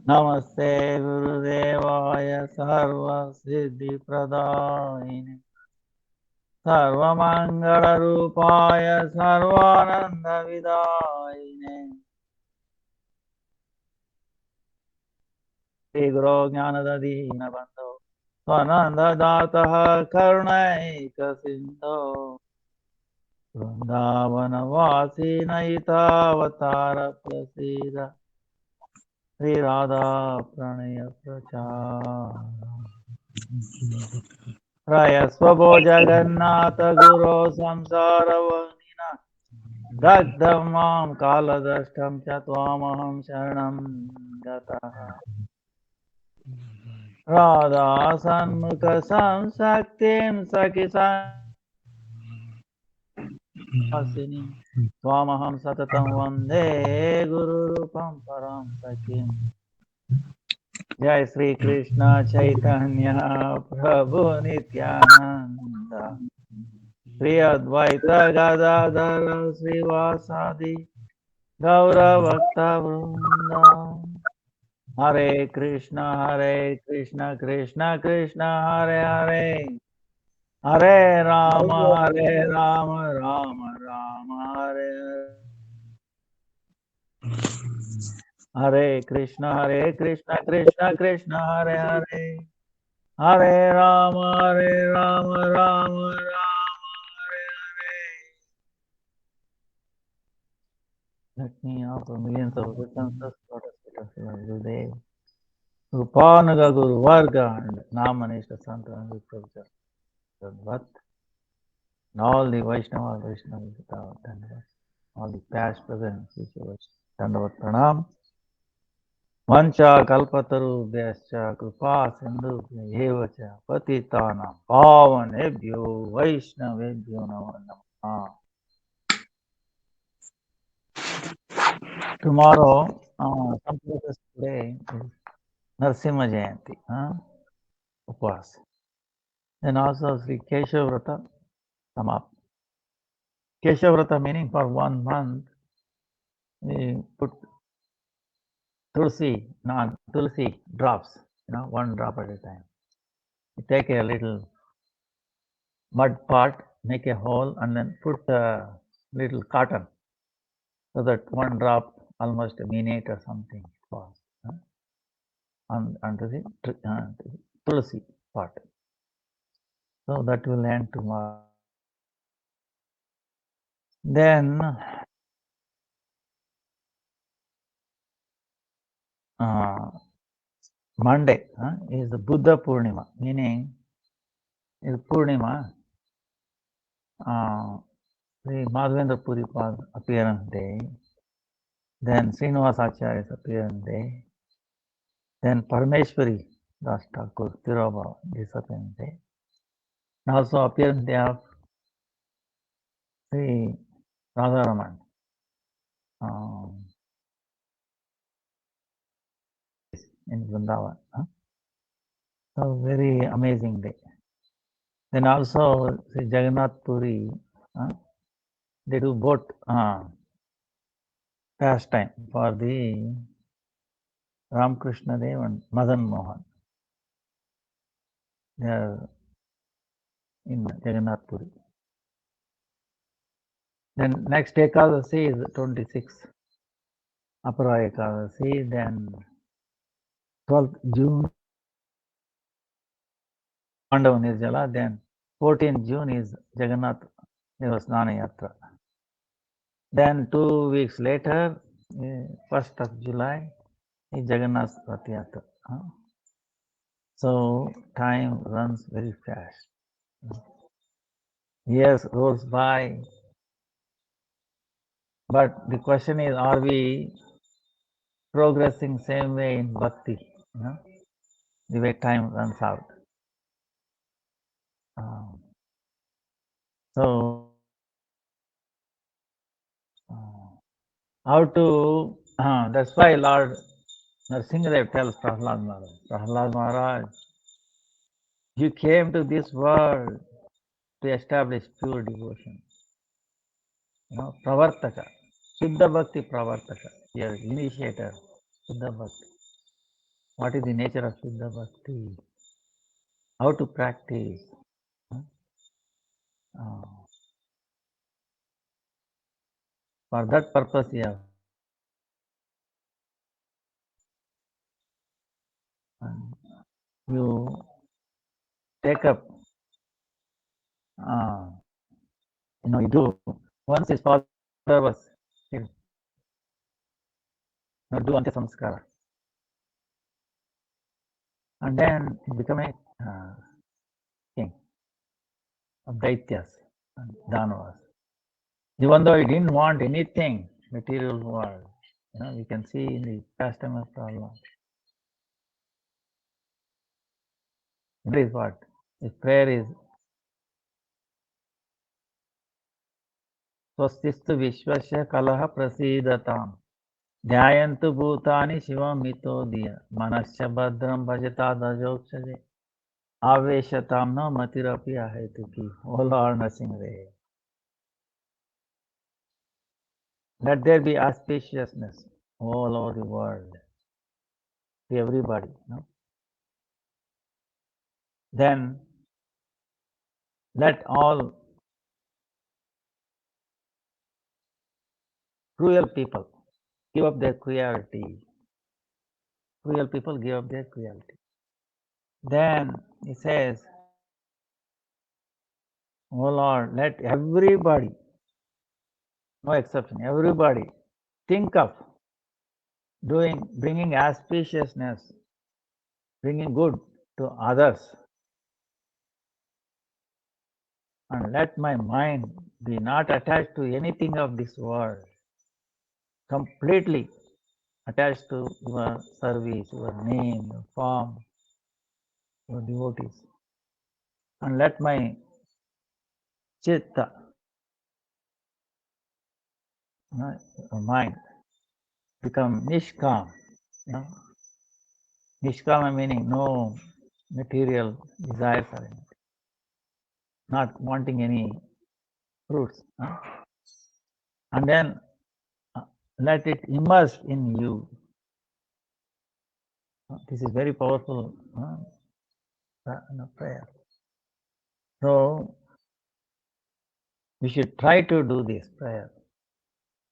नमस्ते गुरुदेवाय सर्वसिद्धिप्रदायिने सर्वमङ्गलरूपाय सर्वानन्दविदायिने श्रीगुरो ज्ञानददीनबन्धो स्वनन्ददातः करुणैकसिन्धो वृन्दावनवासी नयितावतार प्रसीद श्रीराधा प्रणय प्रचार प्रयस्वभो जगन्नाथ गुरो संसारवह्निना दग्धं मां कालदष्टं च त्वामहं शरणं गतः राधा सन्मुख संसक्तिं सखि संवासिनीं त्वामहं सततं वन्दे गुरुरूपं परं सखीम् जय श्री कृष्ण चैतन्य प्रभु नित्यानंद श्री अद्वैत गदाधर श्रीवासादि गौरभक्तवृंद हरे Krishna Krishna Krishna Hare Hare Hare Ram Ram Ram Hare Hare Krishna Krishna Krishna Hare Hare Hare Ram Ram Ram Hare Hare. Let me offer millions of references for the sake of Gurudev, Rupanaga Guru Varga and Namanishta Santa and Vipravacha Sadvat, and all the Vaishnavas without Dandavat, all the past, present, future Vaishnavas, Dandavat Pranam. Vancha kalpatarubhyascha kripa sindhubhyo cha patitana pavanebhyo vaishnavebhyo namo namaha. Tomorrow, some places today is Narasimha Jayanti, Upas. Then also Sri Keshav Vrata Samap. Keshav Vrata meaning for 1 month, we put tulsi, non-tulsi drops, 1 drop at a time. We take a little mud pot, make a hole, and then put a little cotton so that 1 drop, almost a minute or something, falls onto the tulsi pot. So that will end tomorrow. Then Monday is the Buddha Purnima, meaning is Purnima, the Madhavendra Puripad appearance day, then Srinivas Acharya's appearance day, then Parameshwari Das Thakur Tirobha disappearance day, and also appearance day of Sri Radharaman. In Vrindavan. So very amazing day. Then also Sri Jagannath Puri, they do boat pastime for the Ramakrishna Dev and Madan Mohan. They are in Jagannath Puri. Then next Ekadasi is 26th, Apara Ekadasi. Then 12th June, Pandava Nirjala. Then 14th June is Jagannath Devasnana Yatra. Then 2 weeks later, 1st of July, is Jagannath Rath Yatra. So time runs very fast. Years rolls by, but the question is, are we progressing same way in bhakti? The way time runs out. So how to? That's why Lord Nrsimhadev tells Prahlad Maharaj, you came to this world to establish pure devotion. Pravartaka, Siddha Bhakti Pravartaka, your initiator, Siddha Bhakti. What is the nature of Shuddha Bhakti? How to practice? Uh, for that purpose, yeah, you take up, you do. Once his father was killed, do Antya Samskara. And then he became a king of Daityas and Danavas. Even though he didn't want anything, material world, we can see in the pastime of Prahlad. That is what? His prayer is Swastistu Vishwasya Kalaha Prasidatam Dhyayantu Bhutani Shivam Mitodiya Manasya Bhadram Bhajata Dajokshaje Aveshatam no Matirapi Ahetuki. O Lord Nrsimha, let there be auspiciousness all over the world to everybody. Then let all cruel people give up their cruelty. Cruel people give up their cruelty. Then he says, Oh Lord, let everybody, no exception, everybody think of bringing auspiciousness, bringing good to others, and let my mind be not attached to anything of this world, completely attached to your service, your name, your form, your devotees, and let my chitta, mind, become nishkam. Nishkama meaning no material desires or anything, not wanting any fruits. And then let it immerse in you. This is very powerful prayer. So we should try to do this prayer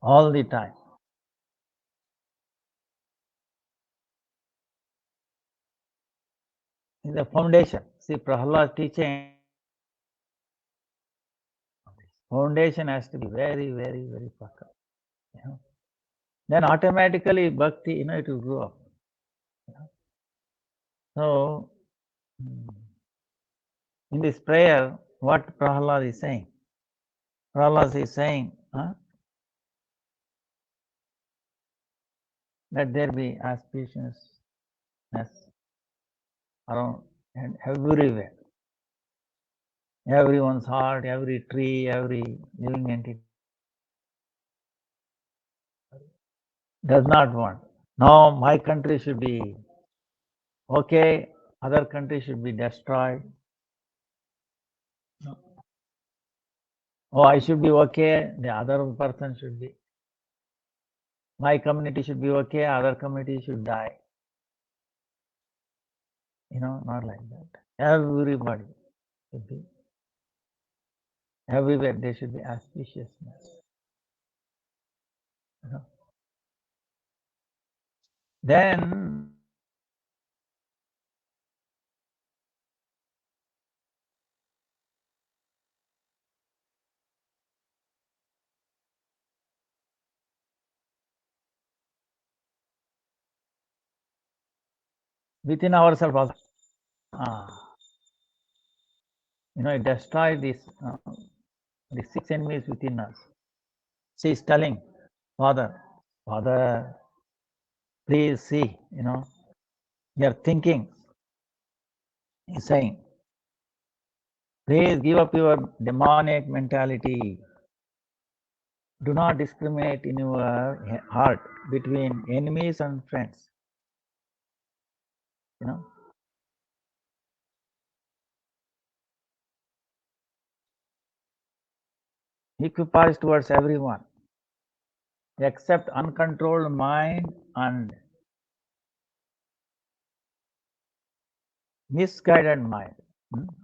all the time. It's the foundation. See, Prahlad teaching, foundation has to be very, very, very pakka. Then automatically bhakti, it will grow up. So in this prayer, what Prahlad is saying? Prahlad is saying, let there be auspiciousness around and everywhere. Everyone's heart, every tree, every living entity does not want. No, my country should be okay, other country should be destroyed. No. Oh, I should be okay, the other person should be. My community should be okay, other community should die. Not like that. Everybody should be, everywhere there should be auspiciousness. Then within ourselves also, it destroyed the 6 enemies within us. She is telling, Father, please see, your thinking is saying, please give up your demonic mentality. Do not discriminate in your heart between enemies and friends. Equipoise towards everyone, except uncontrolled mind and misguided mind,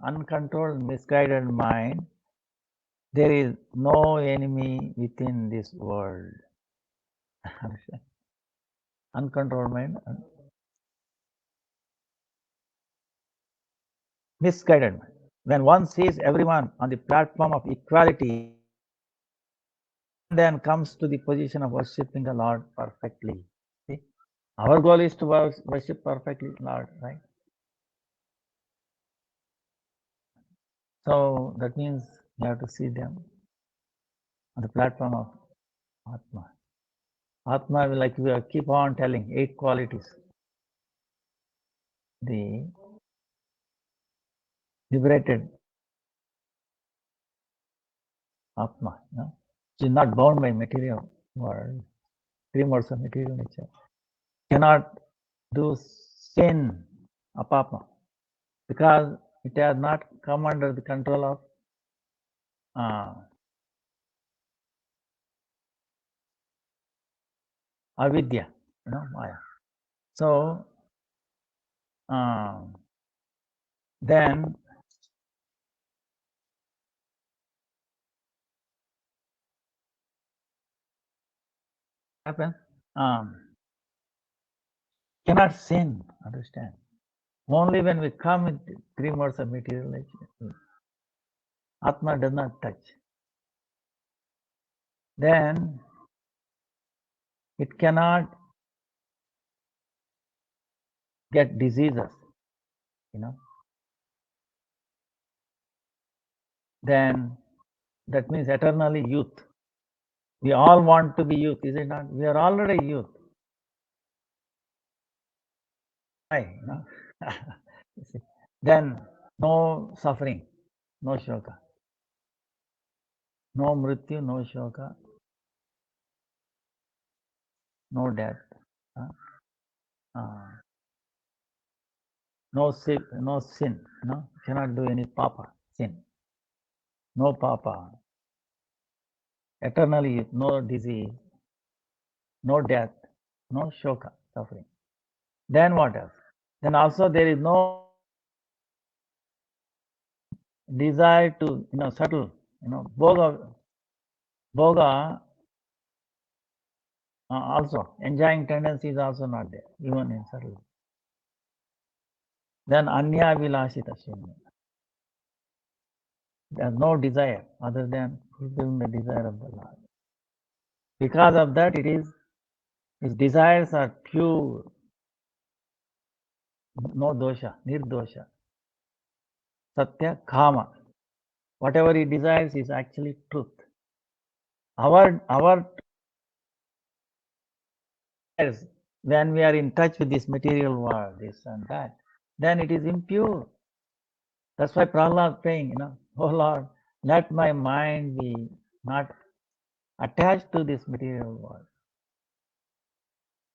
uncontrolled, misguided mind, there is no enemy within this world. Uncontrolled mind, misguided mind. When one sees everyone on the platform of equality, then comes to the position of worshipping the Lord perfectly. See? Our goal is to worship perfectly Lord, right? So that means you have to see them on the platform of Atma. Atma, like we keep on telling, 8 qualities. The liberated Atma, which is not bound by material world, 3 modes of material nature, cannot do sin, apapma, because it has not come under the control of avidya, Maya. So then happens, cannot sin, understand? Only when we come in 3 modes of material nature, Atma does not touch. Then it cannot get diseases, Then that means eternally youth. We all want to be youth, is it not? We are already youth. Why? Then no suffering, no shoka. No mrityu, no shoka, no death. No sin, cannot do any papa, sin. No papa. Eternally, no disease, no death, no shoka, suffering. Then what else? Then also there is no desire to, settle, bhoga also, enjoying tendency is also not there, even in subtle. Then anya vilashita shunya. There's no desire other than fulfilling the desire of the Lord. Because of that, his desires are pure, no dosha, nirdosha, satya, kama. Whatever he desires is actually truth. Our desires, when we are in touch with this material world, this and that, then it is impure. That's why Prahlad praying, oh Lord, let my mind be not attached to this material world,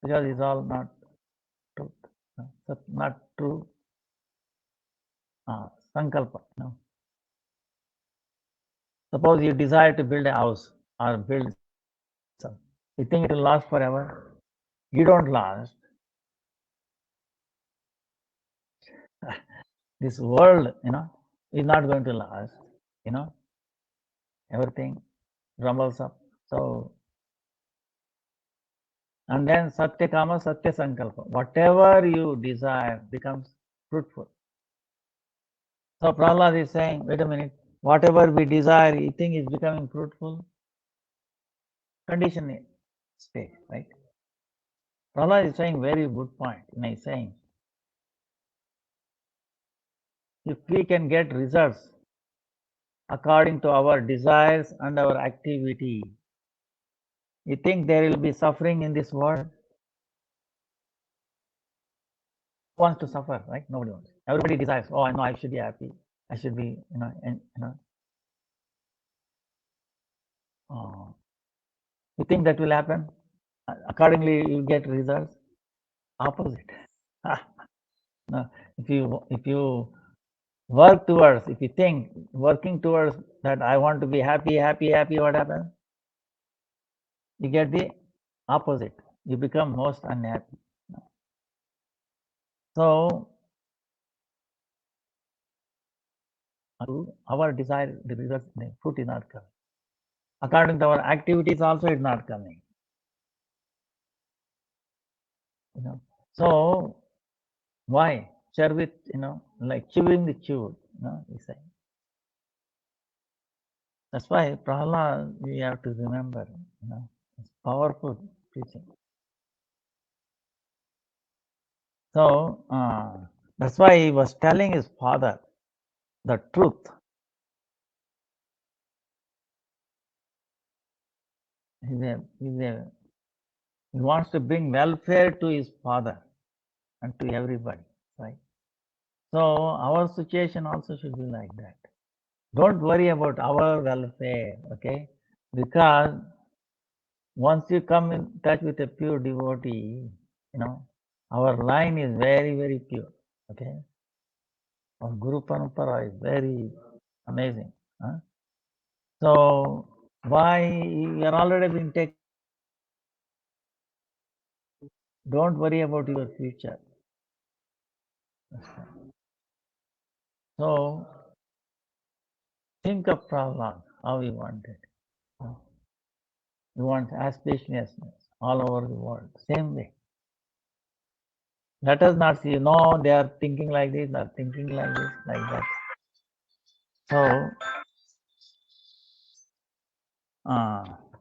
because it's all not truth, not true sankalpa. Suppose you desire to build a house or build something, you think it will last forever. You don't last. This world, is not going to last. Everything rumbles up. So, and then satya kama, satya sankalpa. Whatever you desire becomes fruitful. So Prahlad is saying, wait a minute, whatever we desire, you think is becoming fruitful? Conditioning state, right? Prahlad is saying very good point. He's saying, if we can get results according to our desires and our activity, you think there will be suffering in this world? Who wants to suffer, right? Nobody wants. Everybody desires, oh, I know I should be happy. I should be, you think that will happen? Accordingly, you get results? Opposite. No, if you work towards, if you think working towards that I want to be happy, what happens? You get the opposite. You become most unhappy. So our desire, the result, the fruit is not coming. According to our activities, also it's not coming. So why? Share with, like chewing the chewed, he said. That's why Prahlad, we have to remember, it's powerful teaching. So that's why he was telling his father the truth. He wants to bring welfare to his father and to everybody, right? So our situation also should be like that. Don't worry about our welfare, okay? Because once you come in touch with a pure devotee, our line is very, very pure, okay? Our Guru Parampara is very amazing. Huh? So why you are already been taken? Don't worry about your future. So think of Prahlad, how he wanted. He wants auspiciousness all over the world. Same way. Let us not see, no, they are thinking like this, they are thinking like this, like that. So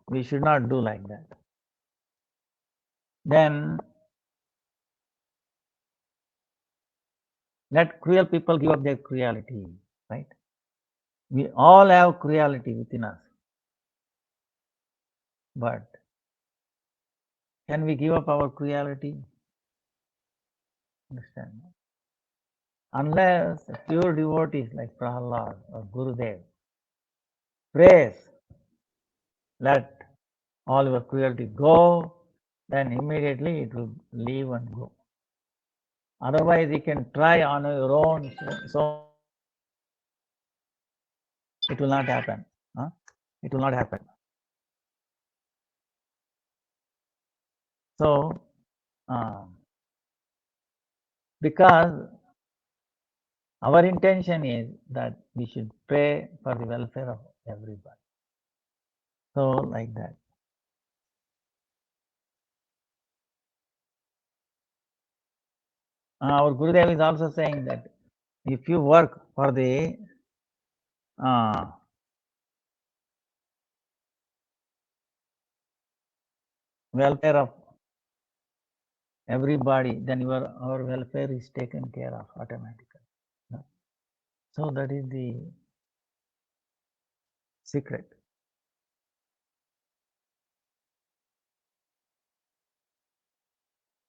we should not do like that. Then let cruel people give up their cruelty, right? We all have cruelty within us. But can we give up our cruelty? Understand? Unless a pure devotees like Prahlad or Gurudev prays, let all your cruelty go, then immediately it will leave and go. Otherwise, you can try on your own, so it will not happen. Huh? It will not happen. So, because our intention is that we should pray for the welfare of everybody. So, like that. Our Gurudev is also saying that if you work for the welfare of everybody, then our welfare is taken care of automatically. So that is the secret.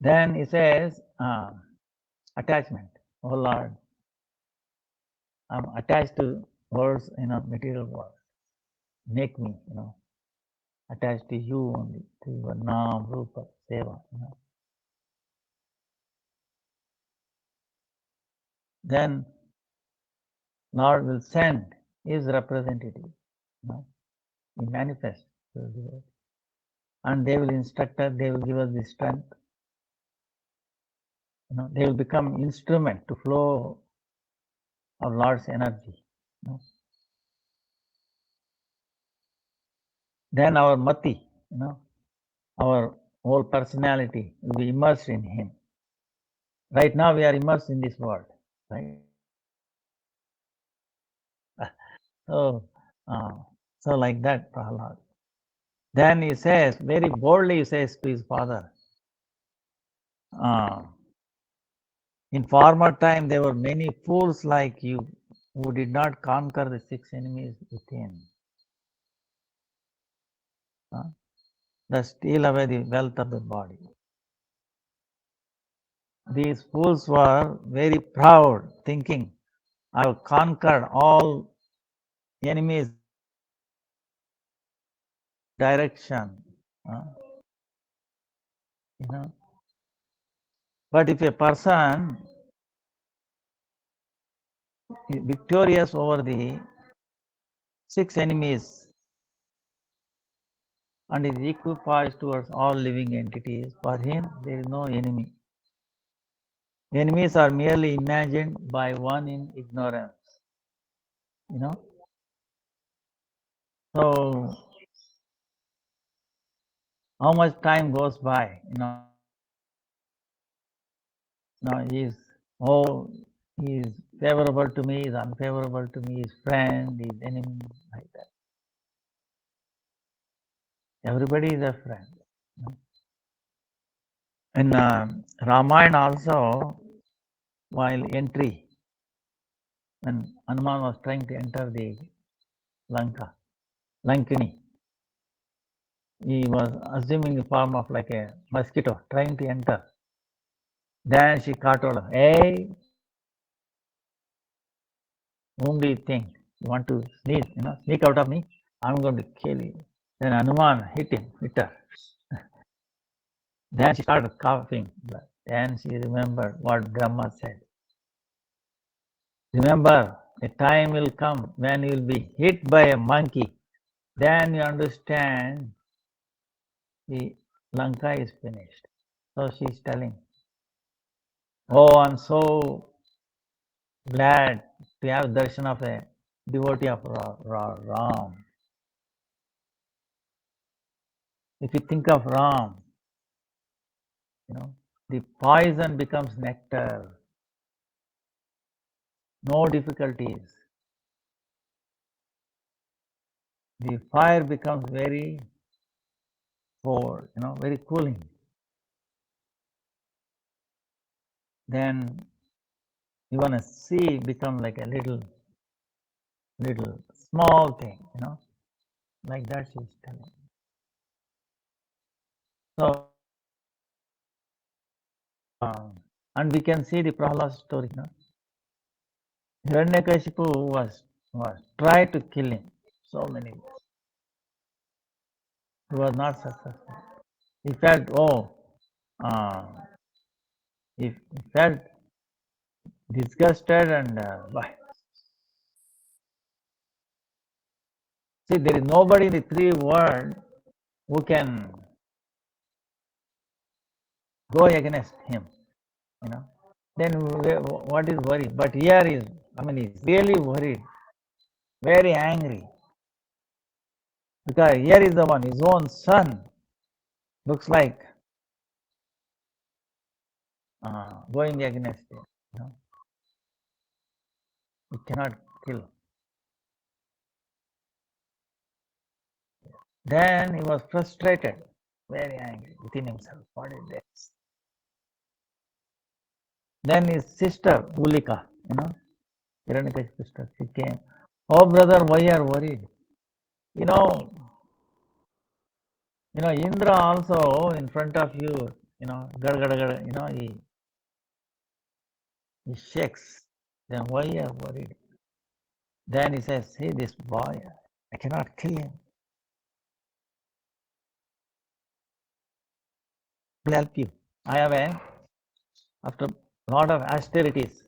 Then he says, attachment. Oh Lord, I'm attached to words, material world. Make me, attached to you only, to your Naam, Rupa, Seva. Then Lord will send his representative. He manifests. And they will instruct us, they will give us the strength. They will become instrument to flow of Lord's energy. Then our mati, our whole personality will be immersed in Him. Right now we are immersed in this world, right? So like that, Prahlad. Then he says, very boldly he says to his father, in former time there were many fools like you who did not conquer the 6 enemies within. That steal away the wealth of the body. These fools were very proud, thinking, I have conquered all enemies direction. But if a person is victorious over the 6 enemies and is equipoised towards all living entities, for him there is no enemy. Enemies are merely imagined by one in ignorance. you know. So how much time goes by, he's, oh, he's favorable to me, he's unfavorable to me, he's friend, he's enemy, like that. Everybody is a friend. In Ramayana also, while entry, when Hanuman was trying to enter the Lankini, he was assuming the form of like a mosquito trying to enter. Then she caught hold of, hey, whom do you think? You want to sneak out of me? I'm going to kill you. Then Hanuman hit her. Then she started coughing. Then she remembered what Brahma said. Remember, a time will come when you will be hit by a monkey. Then you understand the Lanka is finished. So she's telling, oh, I'm so glad to have darshan of a devotee of Ram. If you think of Ram, the poison becomes nectar. No difficulties. The fire becomes very cold, very cooling. Then even a sea becomes like a little small thing, like that she's telling. So, and we can see the Prahlad story. Hiranyakashipu was tried to kill him so many ways. He was not successful. He felt, he felt disgusted and see, there is nobody in the three world who can go against him, Then what is worry? But here is, he's really worried, very angry. Because here is the one, his own son looks like going against him. He cannot kill. Then he was frustrated, very angry within himself. What is this? Then his sister, Ulika, Hiranyakashipu's sister, she came. Oh, brother, why are you worried? You know, Indra also in front of you, gada gada gada, he shakes. Then why are you worried? Then he says, see this boy, I cannot kill him. I will help you. I have after a lot of austerities,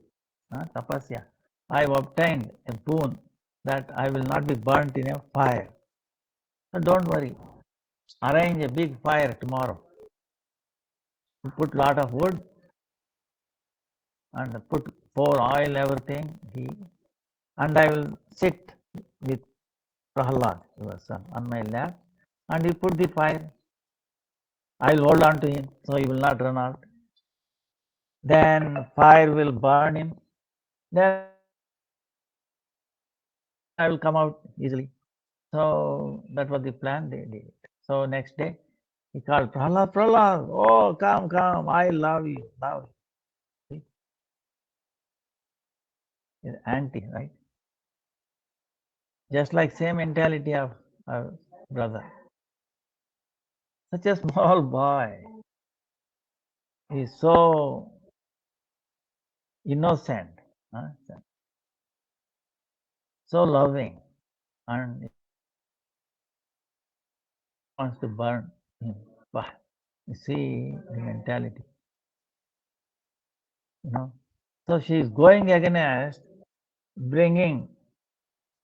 tapasya, I have obtained a boon that I will not be burnt in a fire. So don't worry. Arrange a big fire tomorrow. Put lot of wood and pour oil, everything, and I will sit with Prahlad, your son, on my lap, and you put the fire. I will hold on to him so he will not run out. Then fire will burn him. Then I will come out easily. So that was the plan. They did it. So next day he called Prahlad, Prahlad, oh come, I love you, love you. His auntie, right? Just like same mentality of our brother. Such a small boy. He's so innocent, so loving, and he wants to burn him. But you see the mentality, So she is going against bringing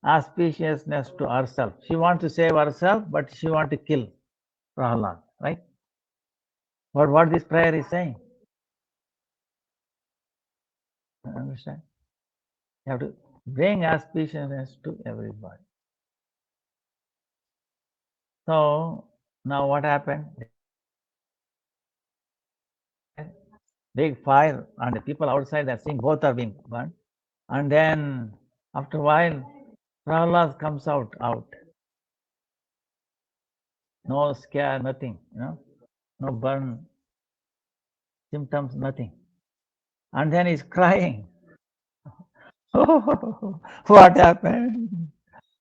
auspiciousness to herself. She wants to save herself, but she wants to kill Prahlad, right? But what this prayer is saying, understand? You have to bring auspiciousness to everybody. So now what happened? Big fire, and the people outside are seeing both are being burned. And then after a while, Prahlad comes out. No scare, nothing, no burn symptoms, nothing. And then he's crying. Oh, what happened?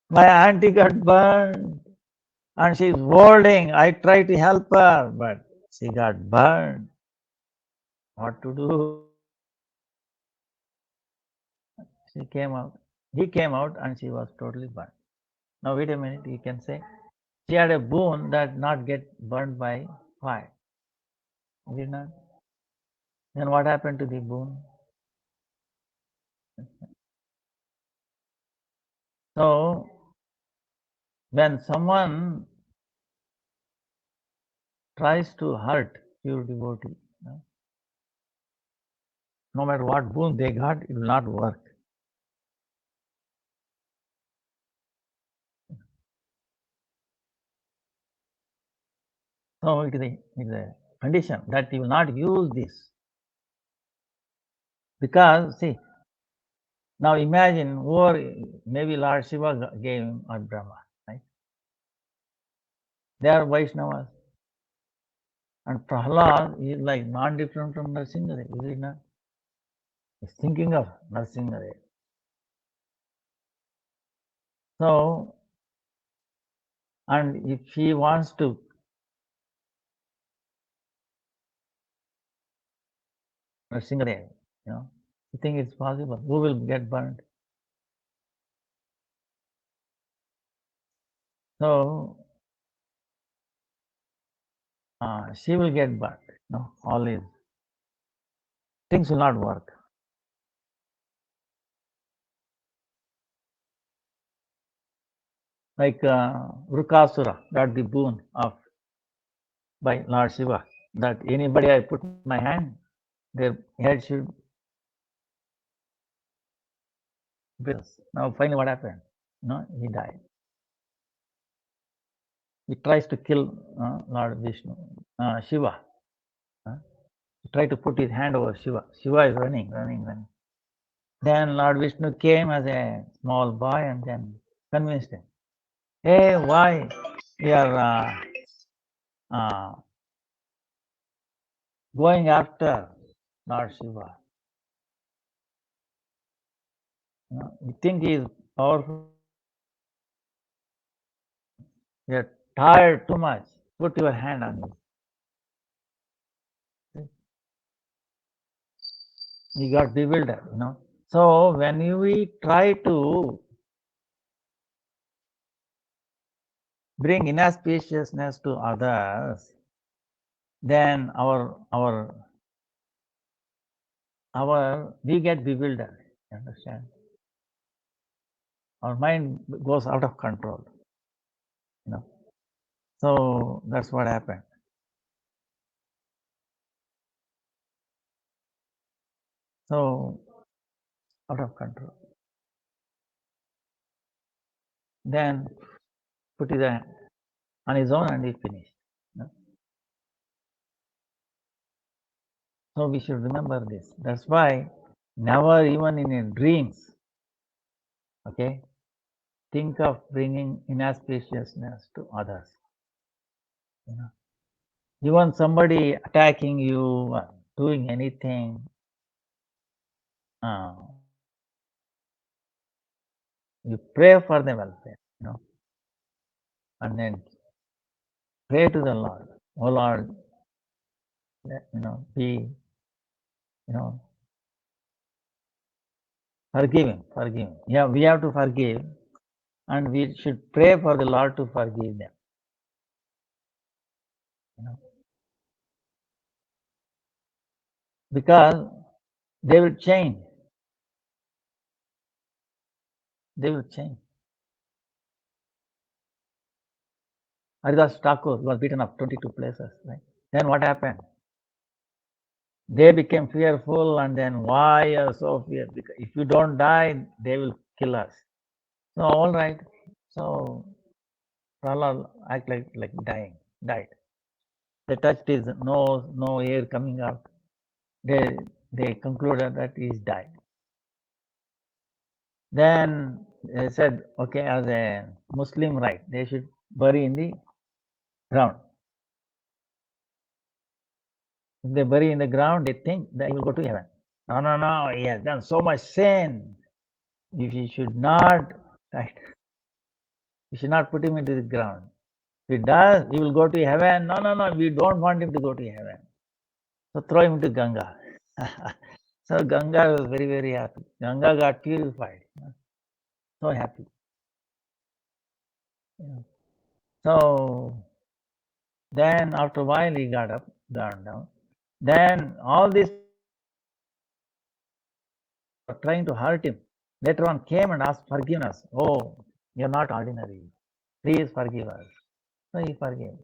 My auntie got burned and she's holding. I tried to help her, but she got burned. What to do? She came out. He came out and she was totally burned. Now wait a minute, you can say she had a boon that not get burned by fire. Did not? Then what happened to the boon? So when someone tries to hurt pure devotee, no matter what boon they got, it will not work. So it is a condition that you will not use this. Because, see, now imagine, or maybe Lord Shiva gave him or Brahma, right? They are Vaishnavas. And Prahlad is like not different from Narsingadev, is it not? He's thinking of Narsingadev. So, and if he wants to Narsingadev, you think it's possible? Who will get burned? So, she will get burned. All these things will not work. Like Vrukasura got the boon of by Lord Shiva that anybody I put my hand, their head should. Now finally what happened? He died. He tries to kill Lord Vishnu, Shiva. He tried to put his hand over Shiva. Shiva is running. Then Lord Vishnu came as a small boy and then convinced him. Hey, why you are going after Lord Shiva? You think he is powerful? You're tired too much. Put your hand on him. He got bewildered, So when we try to bring inauspiciousness to others, then we get bewildered. You understand? Our mind goes out of control. So that's what happened. So out of control. Then put his hand on his own and he finished. So we should remember this. That's why never even in your dreams, okay, think of bringing inauspiciousness to others. Even somebody attacking you, doing anything, you pray for their welfare, and then pray to the Lord. Oh Lord, be, forgive him. Yeah, we have to forgive, and we should pray for the Lord to forgive them. Because they will change. They will change. Haridas Thakur was beaten up 22 places, right? Then what happened? They became fearful, and then why are so fear? Because if you don't die, they will kill us. So all right. So Prahlad act like dying, died. They touched his nose, no air coming out. They concluded that he's died. Then they said, okay, as a Muslim right, they should bury in the ground. If they bury in the ground, they think that he will go to heaven. No, he has done so much sin. You should not, right? You should not put him into the ground. If he does, he will go to heaven. No, we don't want him to go to heaven. So throw him into Ganga. So Ganga was very, very happy. Ganga got purified. So happy. So then after a while he got up, gone down. Then all this trying to hurt him. Later on came and asked forgiveness. Oh, you're not ordinary. Please forgive us. So he forgave.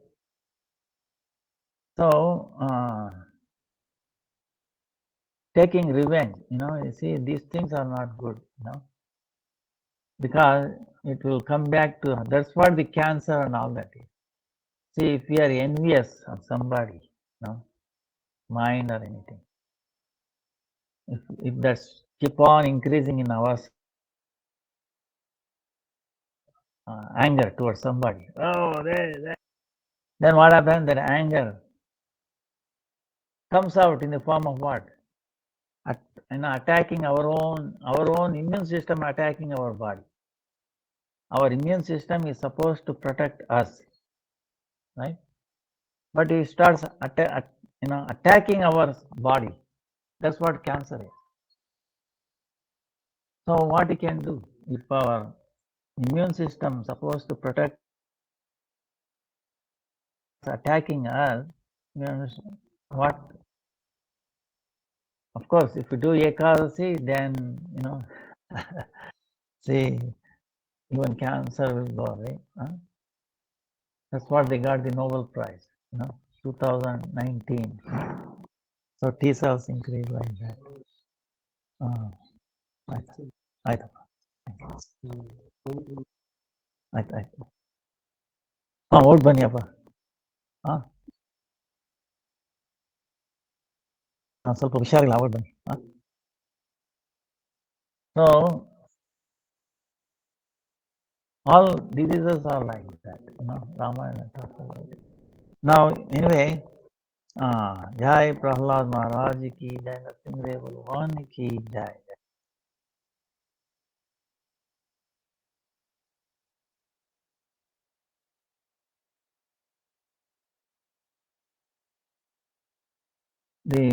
So taking revenge, you see, these things are not good, because it will come back to, that's what the cancer and all that is. See, if we are envious of somebody, mind or anything, if that's keep on increasing in our anger towards somebody, then what happens? That anger comes out in the form of what? Attacking our own immune system, attacking our body. Our immune system is supposed to protect us, right? But it starts attacking our body. That's what cancer is. So what we can do if our immune system supposed to protect attacking us, what? Of course, if we do Ekadasi, then see, even cancer will go away. That's what they got the Nobel Prize, 2019. So T cells increase like that. ಆಯ್ತು ಆಯ್ತಪ್ಪ ಆಯ್ತು vote ಬನ್ನಿಯಪ್ಪ ಸ್ವಲ್ಪ ಹುಷಾರಿಲ್ಲ vote ಬನ್ನಿ So all diseases are like that, Ramayana talks about it. Now anyway, Jai Prahlad Maharaj ki Jai, Nrsimhadev Bhagwan ki Jai. The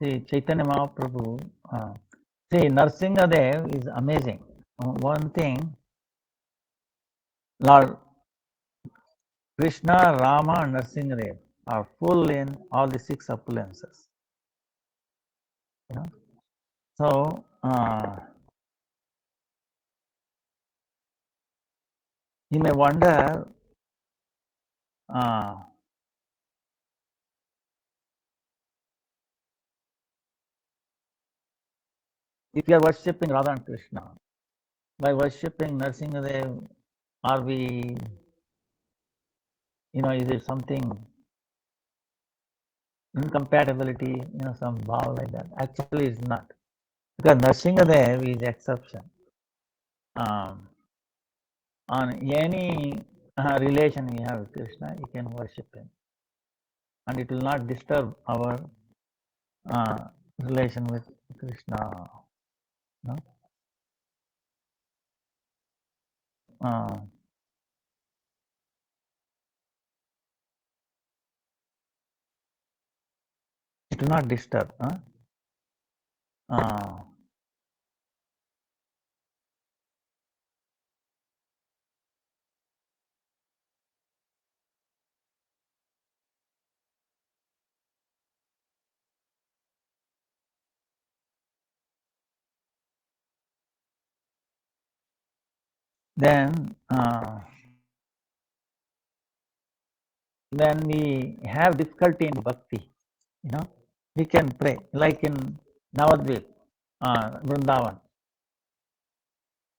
see Chaitanya Mahaprabhu, see Narsingadev is amazing. One thing, Lord Krishna, Rama, and Narsingadev are full in all the 6 opulences. So you may wonder, if you are worshipping Radha and Krishna, by worshipping Narsingadev, are we, is it something incompatibility, some bhav like that? Actually, it's not. Because Narsingadev is exception. On any relation we have with Krishna, you can worship him. And it will not disturb our relation with Krishna. No? It will not disturb. Then when we have difficulty in bhakti, we can pray like in Navadvip, Vrindavan.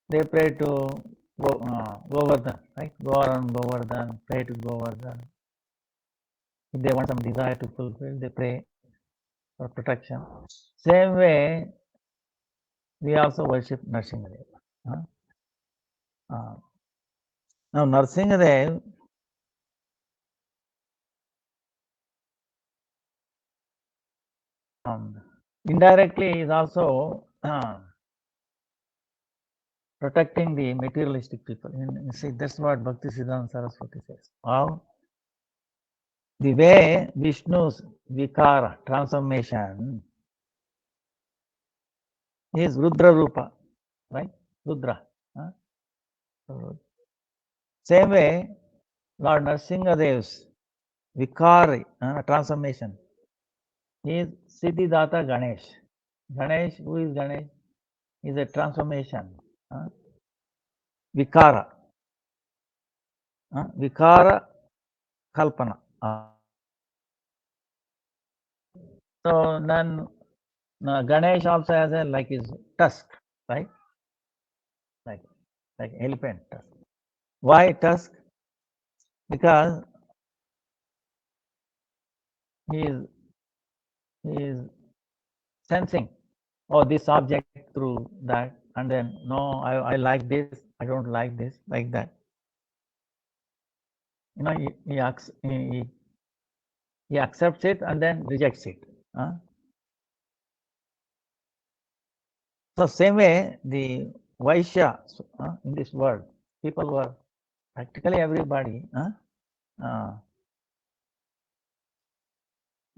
They pray to Govardhan, right? Govardhan, pray to Govardhan. If they want some desire to fulfill, they pray for protection. Same way, we also worship Narsingadeva. Now, Narsingadev, indirectly is also protecting the materialistic people. You see, that's what Bhakti Siddhanta Saraswati says. How the way Vishnu's Vikara transformation is Rudra Rupa, right? Rudra. Same way, Lord Narsingadev's Vikari transformation is Siddhidata Ganesh. Ganesh, who is Ganesh? Is a transformation. Vikara. Vikara Kalpana. So then Ganesh also has a like his tusk, right? Like elephant tusk. Why tusk? Because he is sensing, oh, this object through that, and then no, I like this, I don't like this, like that. You know, he accepts it and then rejects it. So same way, the Vaishya in this world, people were practically everybody,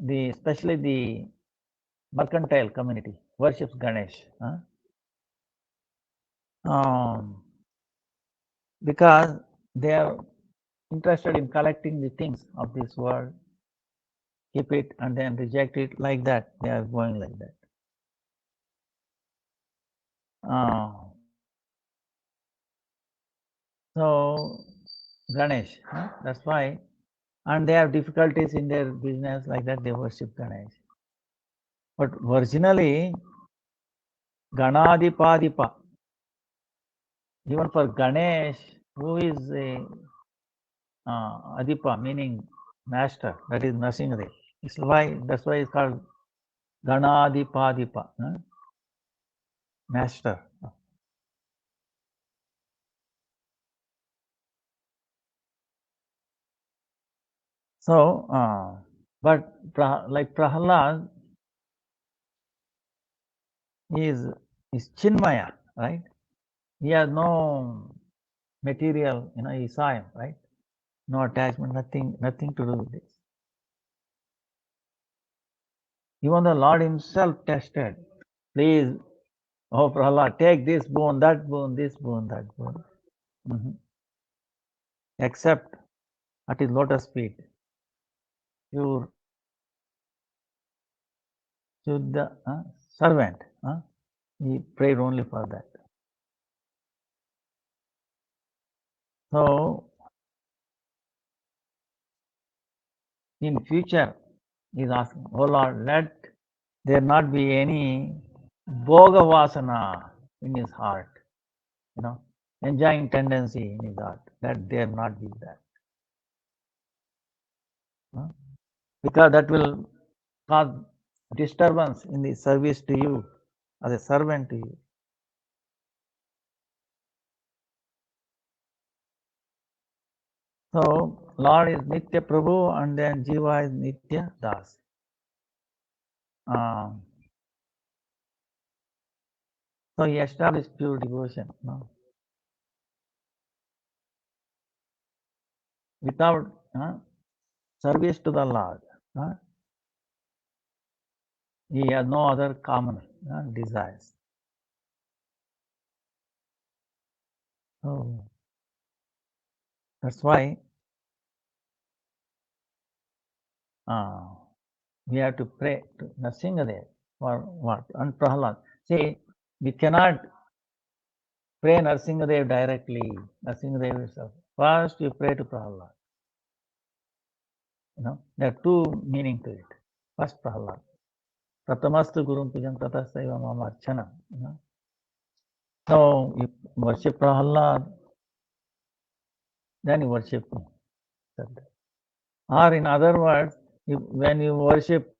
especially the mercantile community worships Ganesh. Because they are interested in collecting the things of this world, keep it and then reject it, like that. They are going like that. So Ganesh, that's why, and they have difficulties in their business, like that they worship Ganesh. But originally, Ganadipadipa, even for Ganesh, who is a Adipa, meaning master, that is Narsingadev. That's why it's called Ganadipadipa, master. So, but like Prahalad is Chinmaya, right? He has no material, he saw him, right? No attachment, nothing to do with this. Even the Lord himself tested. Please, oh Prahalad, take this boon, that boon, this boon, that boon. Accept at his lotus feet. Pure Shuddha servant. He prayed only for that. So, in future, he is asking, oh Lord, let there not be any bhoga vasana in his heart, enjoying tendency in his heart. Let there not be that. Because that will cause disturbance in the service to you, as a servant to you. So, Lord is Nitya Prabhu and then Jiva is Nitya Das. So he established pure devotion. Without service to the Lord, he has no other common desires. So that's why we have to pray to Narsingadev for what? And Prahalad. See, we cannot pray Narsingadev directly. Narsingadev itself. First, you pray to Prahalad. There are two meanings to it. First, Prahalad. Pratamastu Gurum Pujam Tatasaiva Mamarchana. So you worship Prahalad, then you worship me. Or in other words, when you worship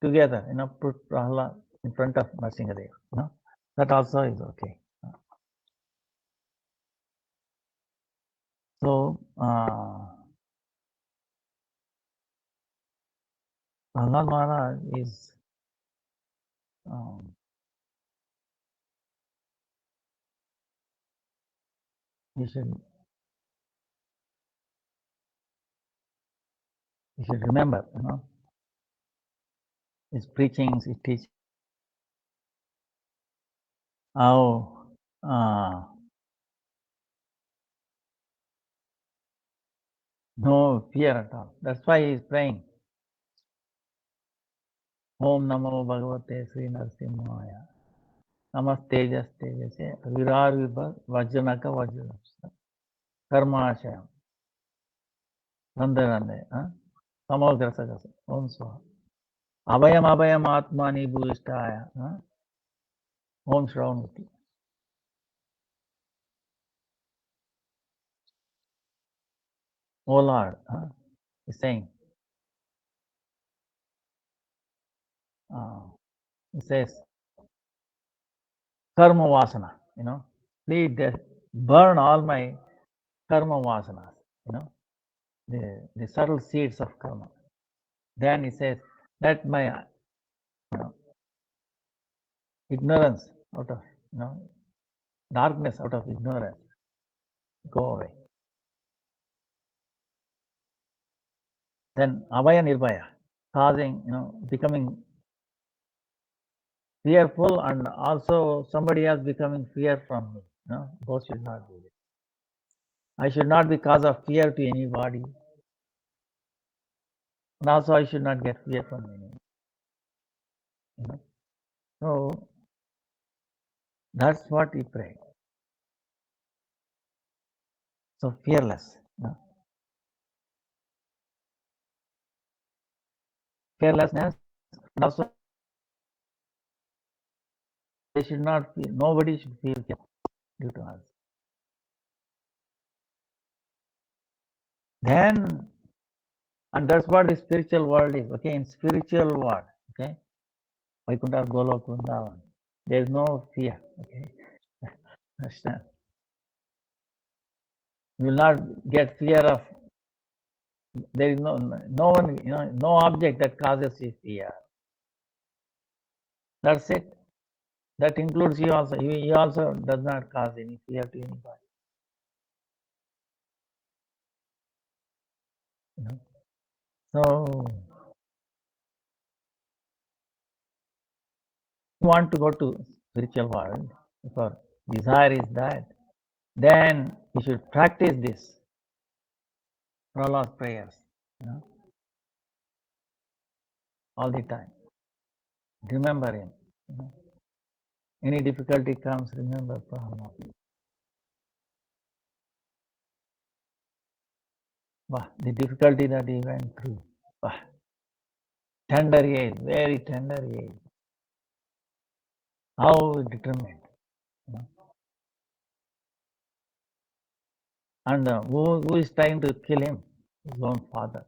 together, put Prahalad in front of Nrsimhadev. That also is okay. So Prahlad Maharaj is you should remember, his preachings, his teachings, how no fear at all. That's why he is praying. Om Namo Bhagavate Sri Narasimhaya. Namastejas Tejase Virar Vajranaka Vajranaka Karmashayam Randharande Samograsagasa Om Swaha Abhayam Abhayam Atmani Bhuvistaya Om Shravanmukti. O Lord, he's saying, he says, Karma Vasana, please burn all my Karma Vasanas, the subtle seeds of karma. Then he says, let my ignorance out of, darkness out of ignorance go away. Then Abhaya Nirbhaya, causing, becoming fearful and also somebody else becoming fear from me. Both should not be. I should not be cause of fear to anybody. And also I should not get fear from anyone. So that's what we pray. So fearless. Fearlessness. And also they should not feel, nobody should feel fear due to us. Then, and that's what the spiritual world is. Okay, in spiritual world, okay, Vaikuntha, Golok, Vrindavan, there is no fear. Okay, understand? You will not get fear of. There is no one, no object that causes you fear. That's it. That includes you also. He also does not cause any fear to anybody. So you want to go to spiritual world, if our desire is that, then you should practice this Prahlad prayers, all the time. Remember him. Any difficulty comes, remember Prahlad. The difficulty that he went through. Tender age, very tender age. How determined. And who is trying to kill him? His own father.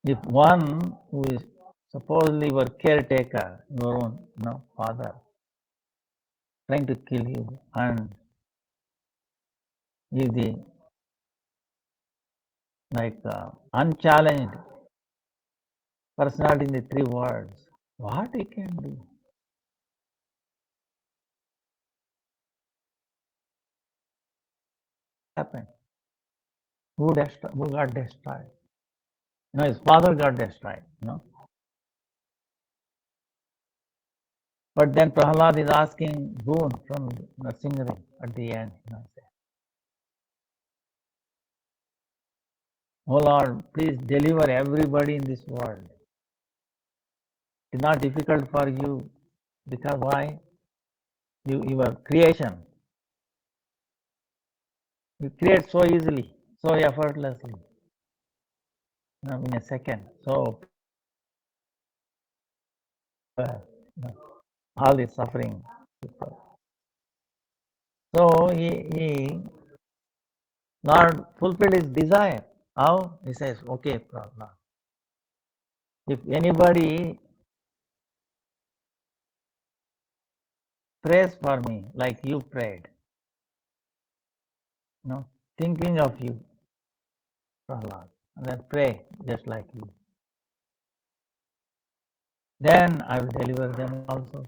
If one who is supposedly your caretaker, your own father, trying to kill you, and is the unchallenged personality in the three worlds, what he can do? Happened. Who got destroyed? His father got destroyed. But then Prahlad is asking boon from Nrsimhadev at the end. Oh Lord, please deliver everybody in this world. It's not difficult for you because why? Your creation. You create so easily. so effortlessly, in a second. So all the suffering. So he Lord fulfilled his desire. How? He says, okay, Lord, if anybody prays for me like you prayed, thinking of you, Prahlad, and then pray just like you, then I will deliver them also.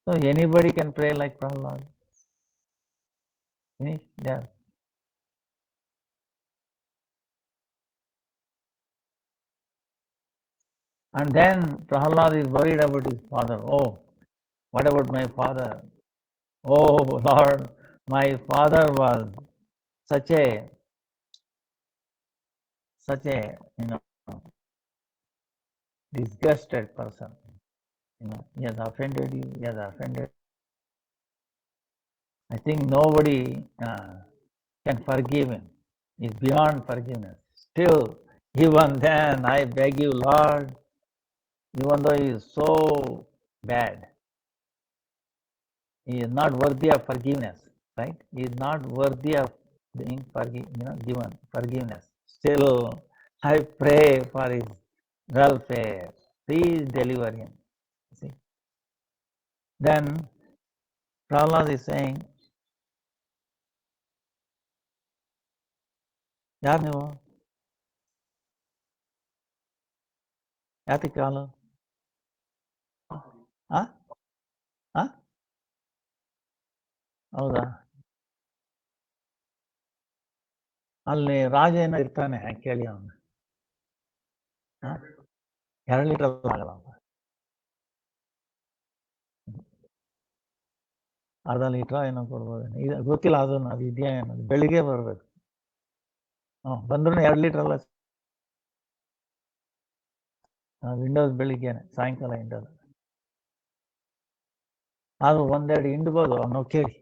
So anybody can pray like Prahlad. Finish? Yeah. And then Prahlad is worried about his father. Oh, what about my father? Oh Lord, my father was such a disgusted person. He has offended you. He has offended. I think nobody can forgive him. He's beyond forgiveness. Still, even then, I beg you, Lord, even though he is so bad, he is not worthy of forgiveness, right? He is not worthy of being given forgiveness. Still, I pray for his welfare. Please deliver him. See? Then Prahlad is saying, ಯಾರು ನೀವು ಯಾತಕ್ಕೆ ಕಾಲು ಆ ಆ ಹೌದಾ ಅಲ್ಲಿ ರಾಜ ಏನೋ ಇರ್ತಾನೆ ಕೇಳಿ ಅವನು 2 ಲೀಟರ್ ಆಗಲ್ಲ ಅರ್ಧ ಲೀಟ್ರ ಏನೋ ಕೊಡ್ಬೋದು ಇದು ಗೊತ್ತಿಲ್ಲ ಅದನ್ನು ಅದು ಇದೆಯಾ ಏನದು ಬೆಳಿಗ್ಗೆ ಬರಬೇಕು ಬಂದ್ರೂ 2 ಲೀಟರ್ ಅಲ್ಲ ವಿಂಡೋಸ್ ಬೆಳಿಗ್ಗೆನೆ ಸಾಯಂಕಾಲ ಹಿಂಡೋದು ಅದು ಒಂದೆರಡು ಹಿಂಡ್ಬೋದು ಅವನು ಕೇಳಿ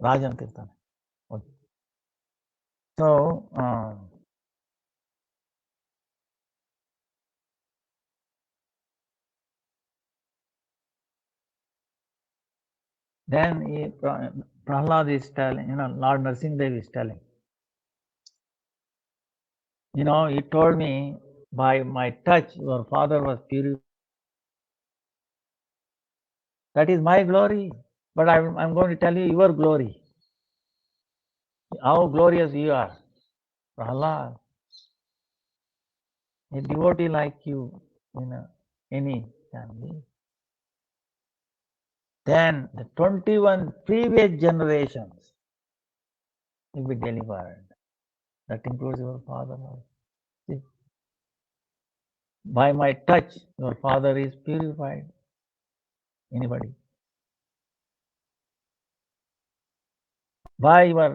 ರಾಜ ಅಂತ ಇರ್ತಾನೆ so then Prahlad is telling, Lord Narsimhadev is telling, he told me, by my touch your father was purified. That is my glory, but I'm going to tell you your glory, how glorious you are, Prahlad. A devotee like you in any family, then the 21 previous generations will be delivered. That includes your father. See? By my touch, your father is purified. Anybody? By your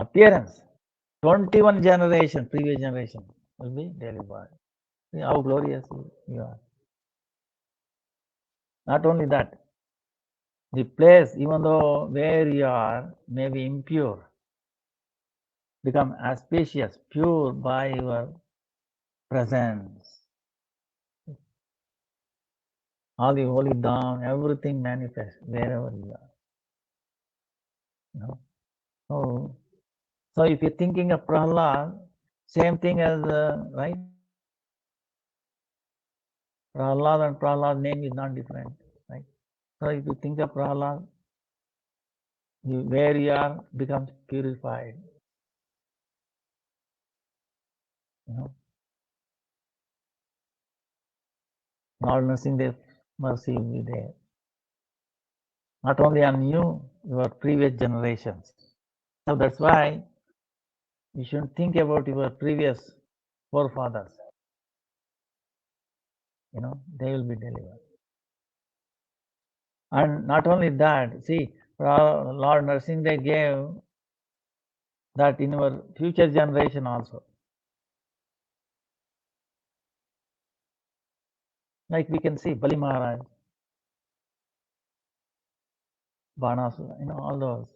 appearance, 21 generation, previous generation will be delivered. See how glorious you are. Not only that, the place, even though where you are may be impure, become auspicious, pure by your presence. All the holy down, everything manifests wherever you are. So if you're thinking of Prahlad, same thing as right. Prahlad and Prahlad name is not different, right? So if you think of Prahlad, where you are becomes purified. Lord Nrsimhadev mercy will be there. Not only on you, your previous generations. So that's why you shouldn't think about your previous forefathers. They will be delivered. And not only that, see, Lord Nrsimhadev gave that in our future generation also. Like we can see Bali Maharaj, Banasura, all those.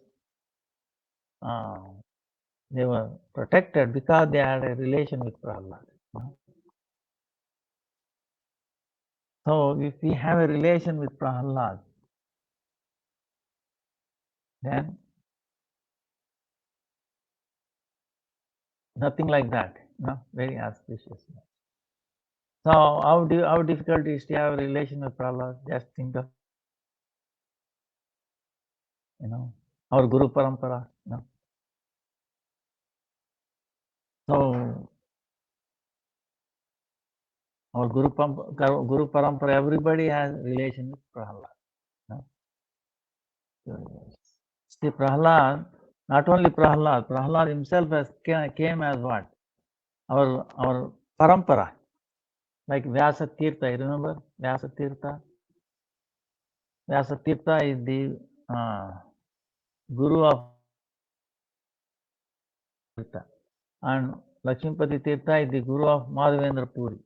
they were protected because they had a relation with Prahlad. So if we have a relation with Prahlad, then nothing like that, very auspicious. So how difficult is to have a relation with Prahlad? Just think of, our Guru Parampara, So our Guru Parampara, everybody has relation with Prahlad. See, Prahlad, not only Prahlad himself came as what? Our Parampara. Like Vyasa Tirtha, you remember Vyasa Tirtha? Vyasa Tirtha is the Guru of Tirtha. And Lakshmipati Tirtha is the Guru of Madhavendra Puri.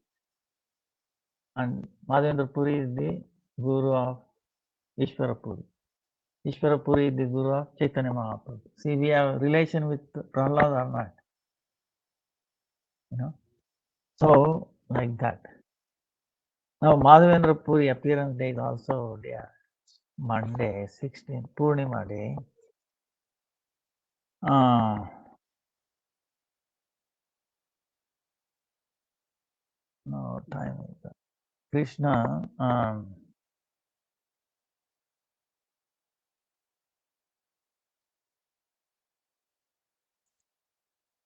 And Madhavendra Puri is the Guru of Ishvara Puri. Ishvara Puri is the Guru of Chaitanya Mahaprabhu. See, we have relation with Prahlad or not? So, like that. Now, Madhavendra Puri appearance day is also there. Monday, 16th, Purnima day. No time. Krishna.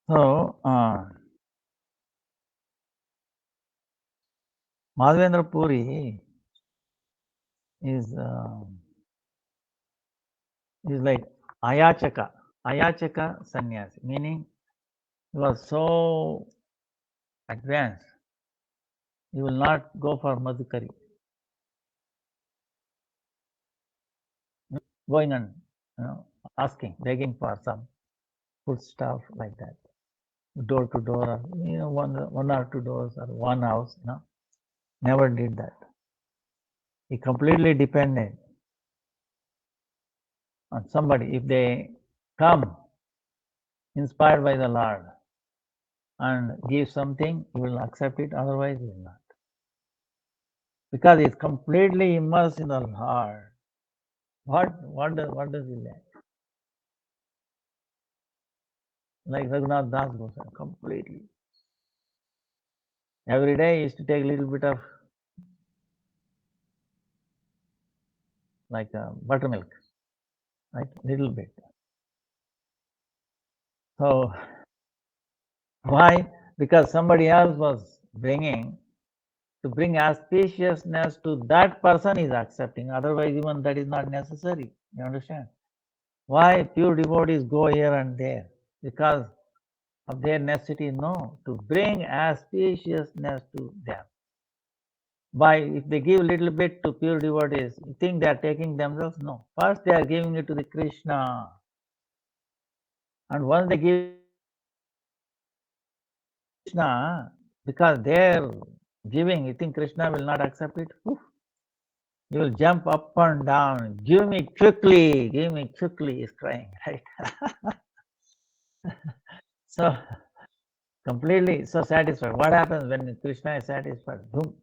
So, Madhavendra Puri is like Ayachaka sannyasi, meaning he was so advanced, he will not go for Madhukari. Going and asking, begging for some food stuff like that, door to door, one or two doors or one house. Never did that. He completely depended on somebody. If they come inspired by the Lord and give something, he will accept it, otherwise he will not. Because he is completely immersed in the Lord. What does he like? Like Raghunath Das Goswami, completely. Every day he used to take a little bit of like buttermilk, right? Little bit. So why? Because somebody else was bringing, to bring auspiciousness to that person is accepting. Otherwise, even that is not necessary. You understand? Why pure devotees go here and there? Because of their necessity? No, to bring auspiciousness to them. By if they give a little bit to pure devotees, you think they are taking themselves? No. First they are giving it to the Krishna. And once they give Krishna, because they are giving, you think Krishna will not accept it? Oof. You will jump up and down. Give me quickly, he's crying, right? So completely so satisfied. What happens when Krishna is satisfied? Boom.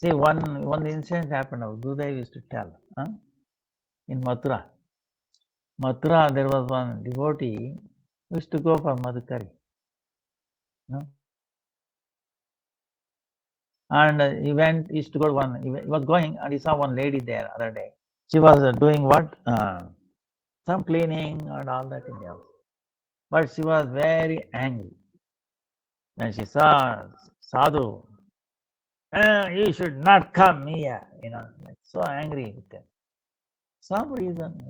See, one incident happened. Gurudev used to tell in Mathura. Mathura, there was one devotee who used to go for Madhukari. And he used to go to one, he was going and he saw one lady there other day. She was doing what? Some cleaning and all that in the house. But she was very angry. When she saw Sadhu, you should not come here, like so angry with them. Some reason,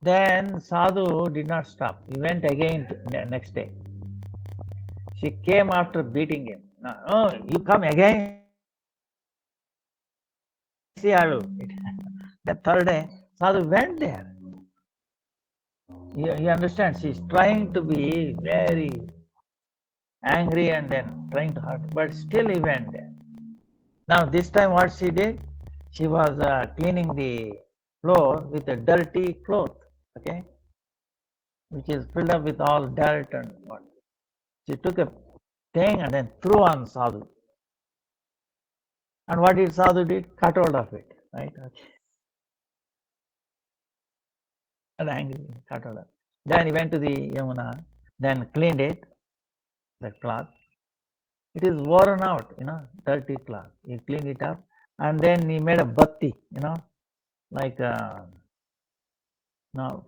Then Sadhu did not stop. He went again next day. She came after beating him. Oh, you come again? See, I will. The third day, Sadhu went there. You understand? She's trying to be very angry and then trying to hurt, but still he went there. Now, this time what she did? She was cleaning the floor with a dirty cloth, okay, which is filled up with all dirt and what. She took a thing and then threw on Sadhu. And what did Sadhu did? Cut hold of it, right? Okay. And angry, cut hold of it. Then he went to the Yamuna, then cleaned it, the cloth. It is worn out, dirty cloth. He cleaned it up, and then he made a batti, like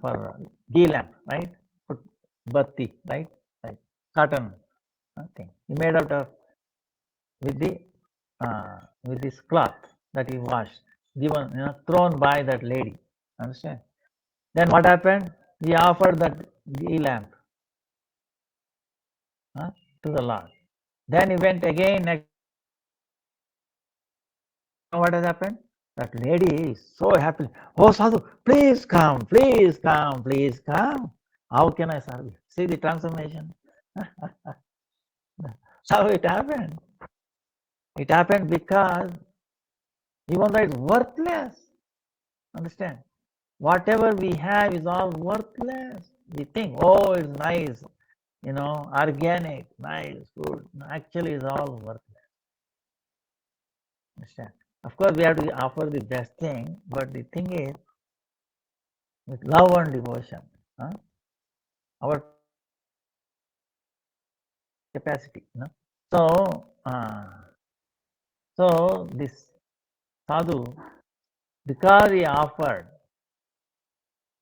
for ghee lamp, right? Put batti, right? Like cotton thing. He made out of with the with this cloth that he washed, given, thrown by that lady. Understand? Then what happened? He offered that ghee lamp to the Lord. Then he went again. What has happened? That lady is so happy. Oh, Sadhu, please come, please come, please come. How can I serve you? See the transformation. How it happened? It happened because even though it's worthless. Understand? Whatever we have is all worthless. We think, oh, it's nice, organic, nice food. Actually, it's all worthless. Understand? Of course, we have to offer the best thing, but the thing is, with love and devotion, our capacity. So, so this sadhu, because he offered,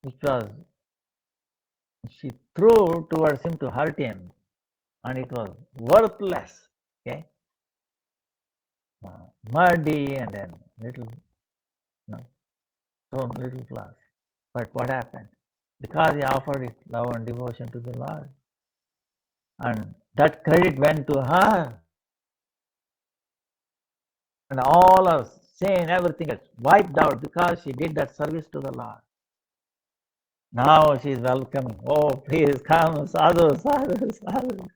which was she threw towards him to hurt him, and it was worthless. Okay, muddy and then little, so little flowers. But what happened? Because he offered his love and devotion to the Lord, and that credit went to her, and all her sin, everything is wiped out because she did that service to the Lord. Now she is welcoming. Oh, please come, sadhu, sadhu, sadhu.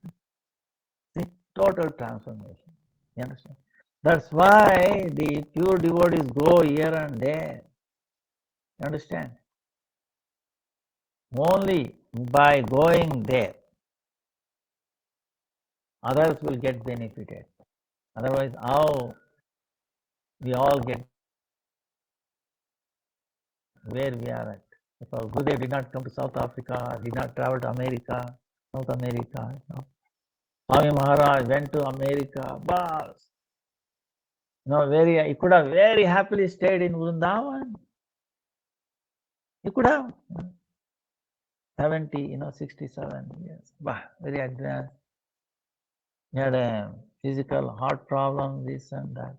See, total transformation. You understand? That's why the pure devotees go here and there. You understand? Only by going there, others will get benefited. Otherwise, how we all get where we are at. If our Gurudev did not come to South Africa, did not travel to America, South America, Swami Maharaj went to America, but he could have very happily stayed in Vrindavan. He could have 70, 67 years. Bah, very advanced. He had a physical heart problem, this and that.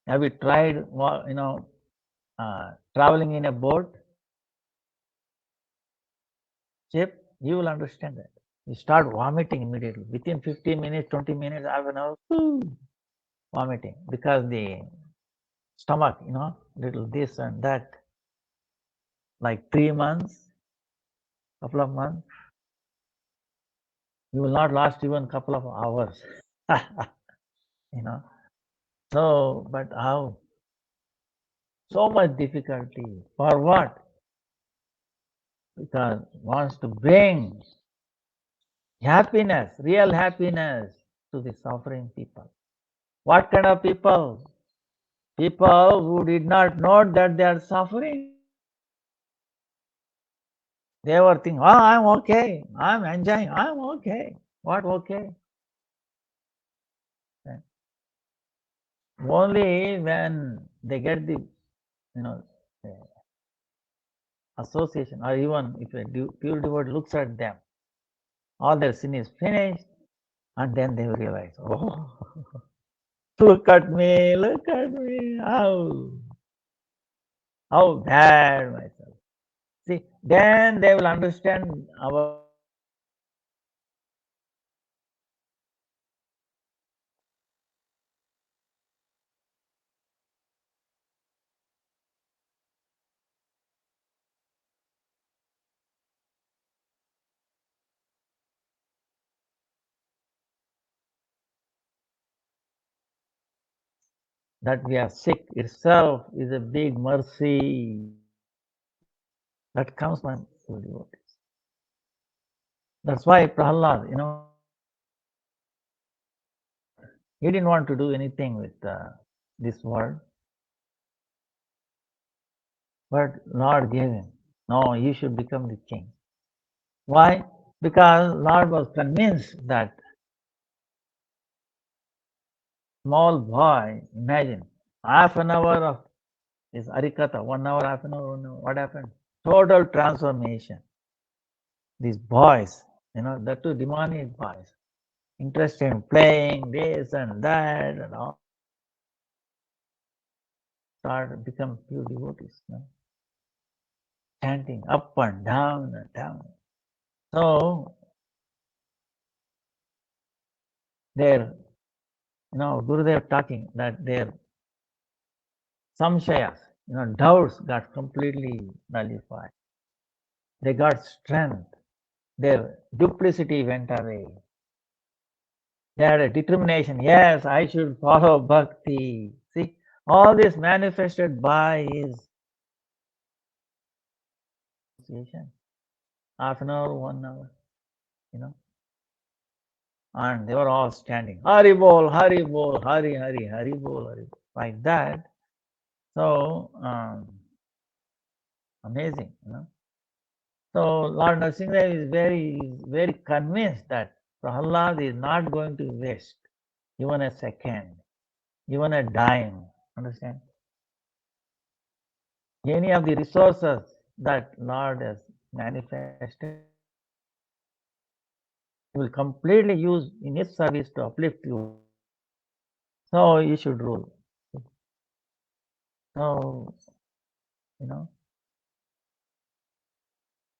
Have you tried, traveling in a boat, ship? You will understand that. You start vomiting immediately. Within 15 minutes, 20 minutes, half an hour, vomiting because the stomach, little this and that, like 3 months, couple of months, you will not last even couple of hours. So, but how? So much difficulty. For what? Because wants to bring happiness, real happiness to the suffering people. What kind of people? People who did not know that they are suffering. They were thinking, oh, I'm okay. I'm enjoying. I'm okay. What okay? Only when they get the, association, or even if a pure devotee looks at them, all their sin is finished, and then they realize, oh, look at me, how bad myself. See, then they will understand our. that we are sick itself is a big mercy that comes from devotees. That's why Prahlad, he didn't want to do anything with this world, but Lord gave him. No, you should become the king. Why? Because Lord was convinced that small boy, imagine, half an hour of this Arikatha, 1 hour, half an hour, 1 hour, what happened? Total transformation. These boys, the two demonic boys, interested in playing this and that and all, started become pure devotees, chanting up and down and down. So their, Gurudev talking that their samshayas, doubts got completely nullified. They got strength. Their duplicity went away. They had a determination. Yes, I should follow bhakti. See, all this manifested by his association. Half an hour, 1 hour, and they were all standing. Hari bol, Hari bol, Hari, Hari, Hari bol, Hari bol. Like that. So, amazing, So, Lord Narasimha is very convinced that Prahlad is not going to waste even a second, even a dime. Understand? Any of the resources that Lord has manifested, He will completely use in His service to uplift you. So you should rule. So,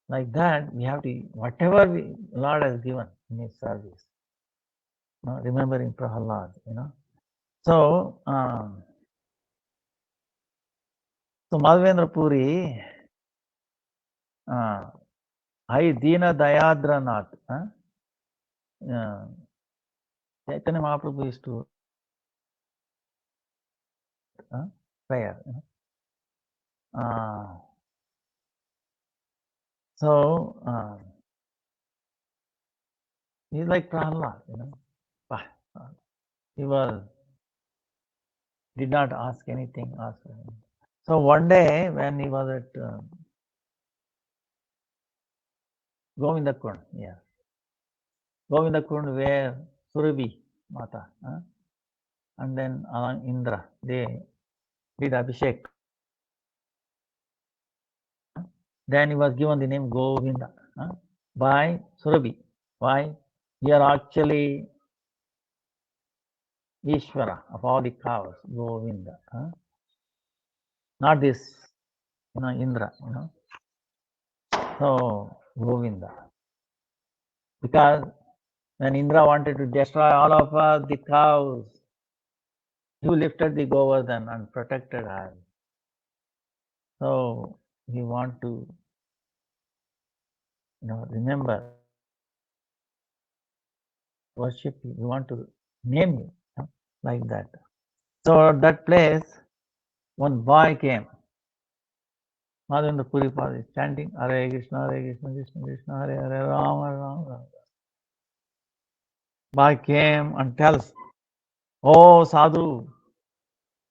like that, we have to, whatever Lord has given in His service, remembering Prahlad, So, so Madhavendra Puri, Hai Dina Dayadranath, Chaitanya Mahaprabhu used to prayer. So he's like Prahlad, He did not ask anything. So one day when he was at Govindakund, Govindakund where Surabhi Mata, and then Indra, they did Abhishek. Then he was given the name Govinda by Surabhi. Why? Here actually Ishvara of all the cows, Govinda. Not this, Indra, So Govinda. Because when Indra wanted to destroy all of us, the cows, he lifted the Govardhan and protected us. So we want to, remember, worship you. We want to name you, like that. So at that place, one boy came. Madhavendra Puri is chanting, Hare Krishna, Krishna Krishna, Hare Hare, Rama, Rama. Boy came and tells, oh Sadhu,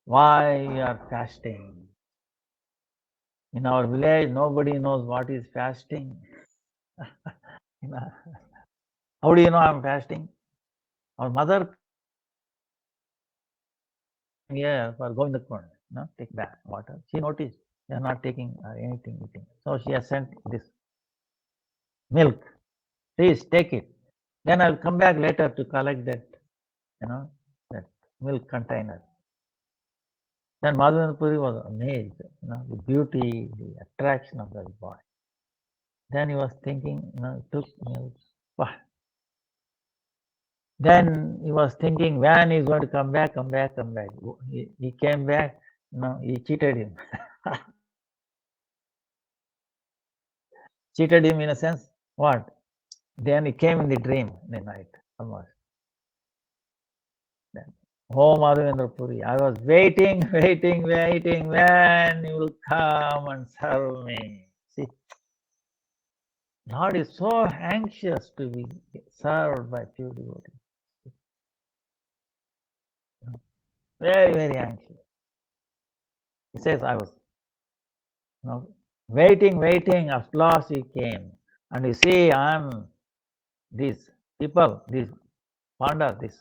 why you are fasting? In our village, nobody knows what is fasting. How do you know I'm fasting? Our mother here for Govindakund, take bath, water. She noticed they are not taking anything eating. So she has sent this milk. Please take it. Then I'll come back later to collect that, that milk container. Then Madhavendra Puri was amazed, the beauty, the attraction of that boy. Then he was thinking, took milk. Wow. Then he was thinking when he's going to come back. He came back, he cheated him. Cheated him in a sense, what? Then he came in the dream in the night, almost. Then Oh, Madhavendra Puri, I was waiting when you will come and serve me. See, Lord is so anxious to be served by pure devotees. Very, very anxious. He says, I was waiting, at last he came. And you see, I'm these people, these panda, this,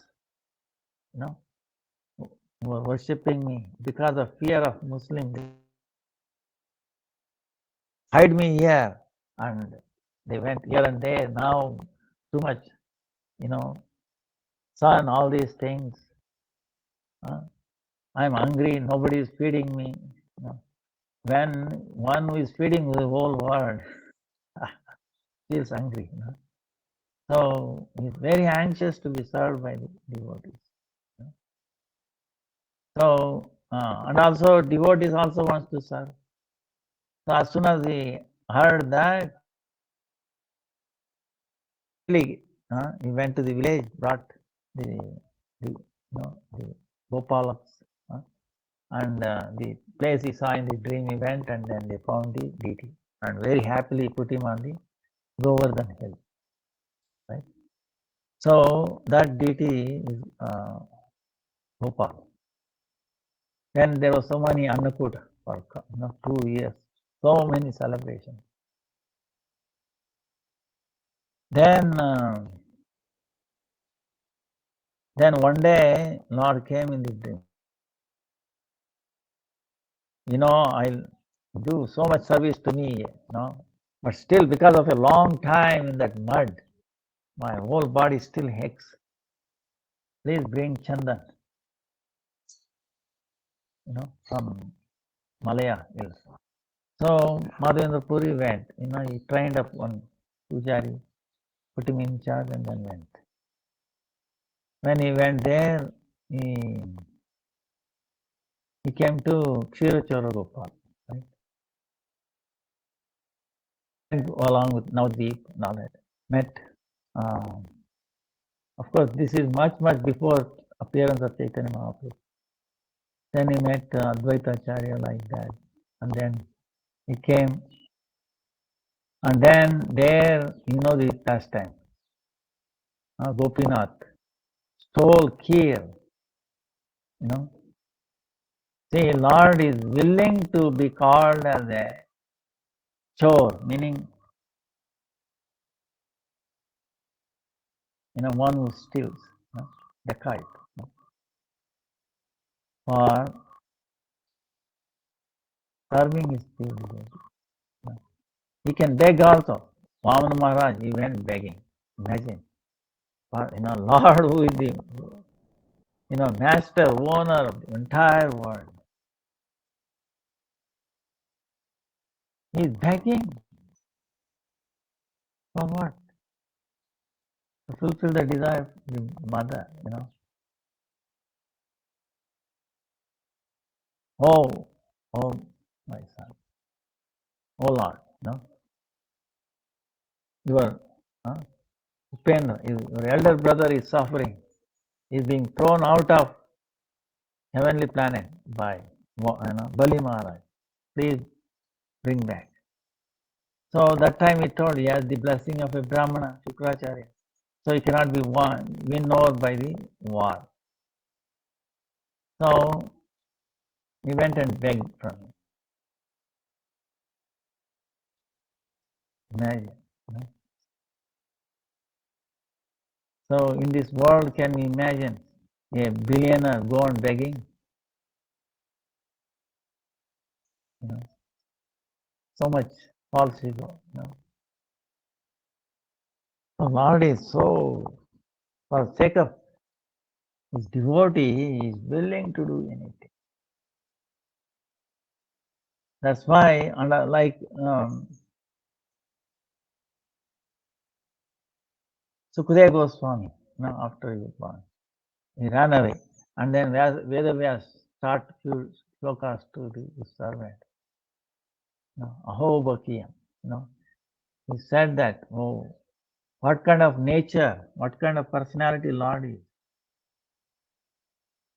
who are worshipping me because of fear of Muslim. Hide me here. And they went here and there. Now, too much, sun, all these things. I'm hungry, nobody is feeding me. When one who is feeding the whole world feels hungry. So he's very anxious to be served by the devotees. So, and also devotees also wants to serve. So as soon as he heard that, he went to the village, brought the Gopalas, and the place he saw in the dream, he went and then they found the deity and very happily put him on the Govardhan hill. Right. So that deity is Gopal. Then there was so many Annakuta for 2 years, so many celebrations. Then one day Lord came in the dream. I'll do so much service to me, but still because of a long time in that mud, my whole body still aches. Please bring Chandan, from Malaya hills. So Madhavendra Puri went, he trained up one pujari, put him in charge and then went. When he went there, he came to Kshirachora Gopal, right? And along with Navdeep and all that. Met, of course, this is much before appearance of Chaitanya Mahaprabhu. Then he met Advaita Acharya like that. And then he came. And then there, the pastime. Gopinath stole Kheer, See, Lord is willing to be called as a chore, meaning, one who steals, the kite, for serving his pure devotee. He can beg also. Vamana Maharaj, he went begging. Imagine. But, Lord who is the, master, owner of the entire world. He is begging. For what? To fulfill the desire of the mother, Oh, oh, my son. Oh Lord, your Upendra, your elder brother is suffering. He is being thrown out of heavenly planet by Bali Maharaj. Please bring back. So that time he told he has the blessing of a Brahmana, Shukracharya. So he cannot be win over by the war. So he went and begged from him. Imagine. So in this world, can we imagine a billionaire go on begging? So much false ego. The Lord is so, for the sake of his devotee, he is willing to do anything. That's why, like Sukadeva Goswami, after he was born, he ran away. And then Vedavyas taught few slokas to the servant. Aho Bakiyam. He said that, what kind of nature, what kind of personality Lord is.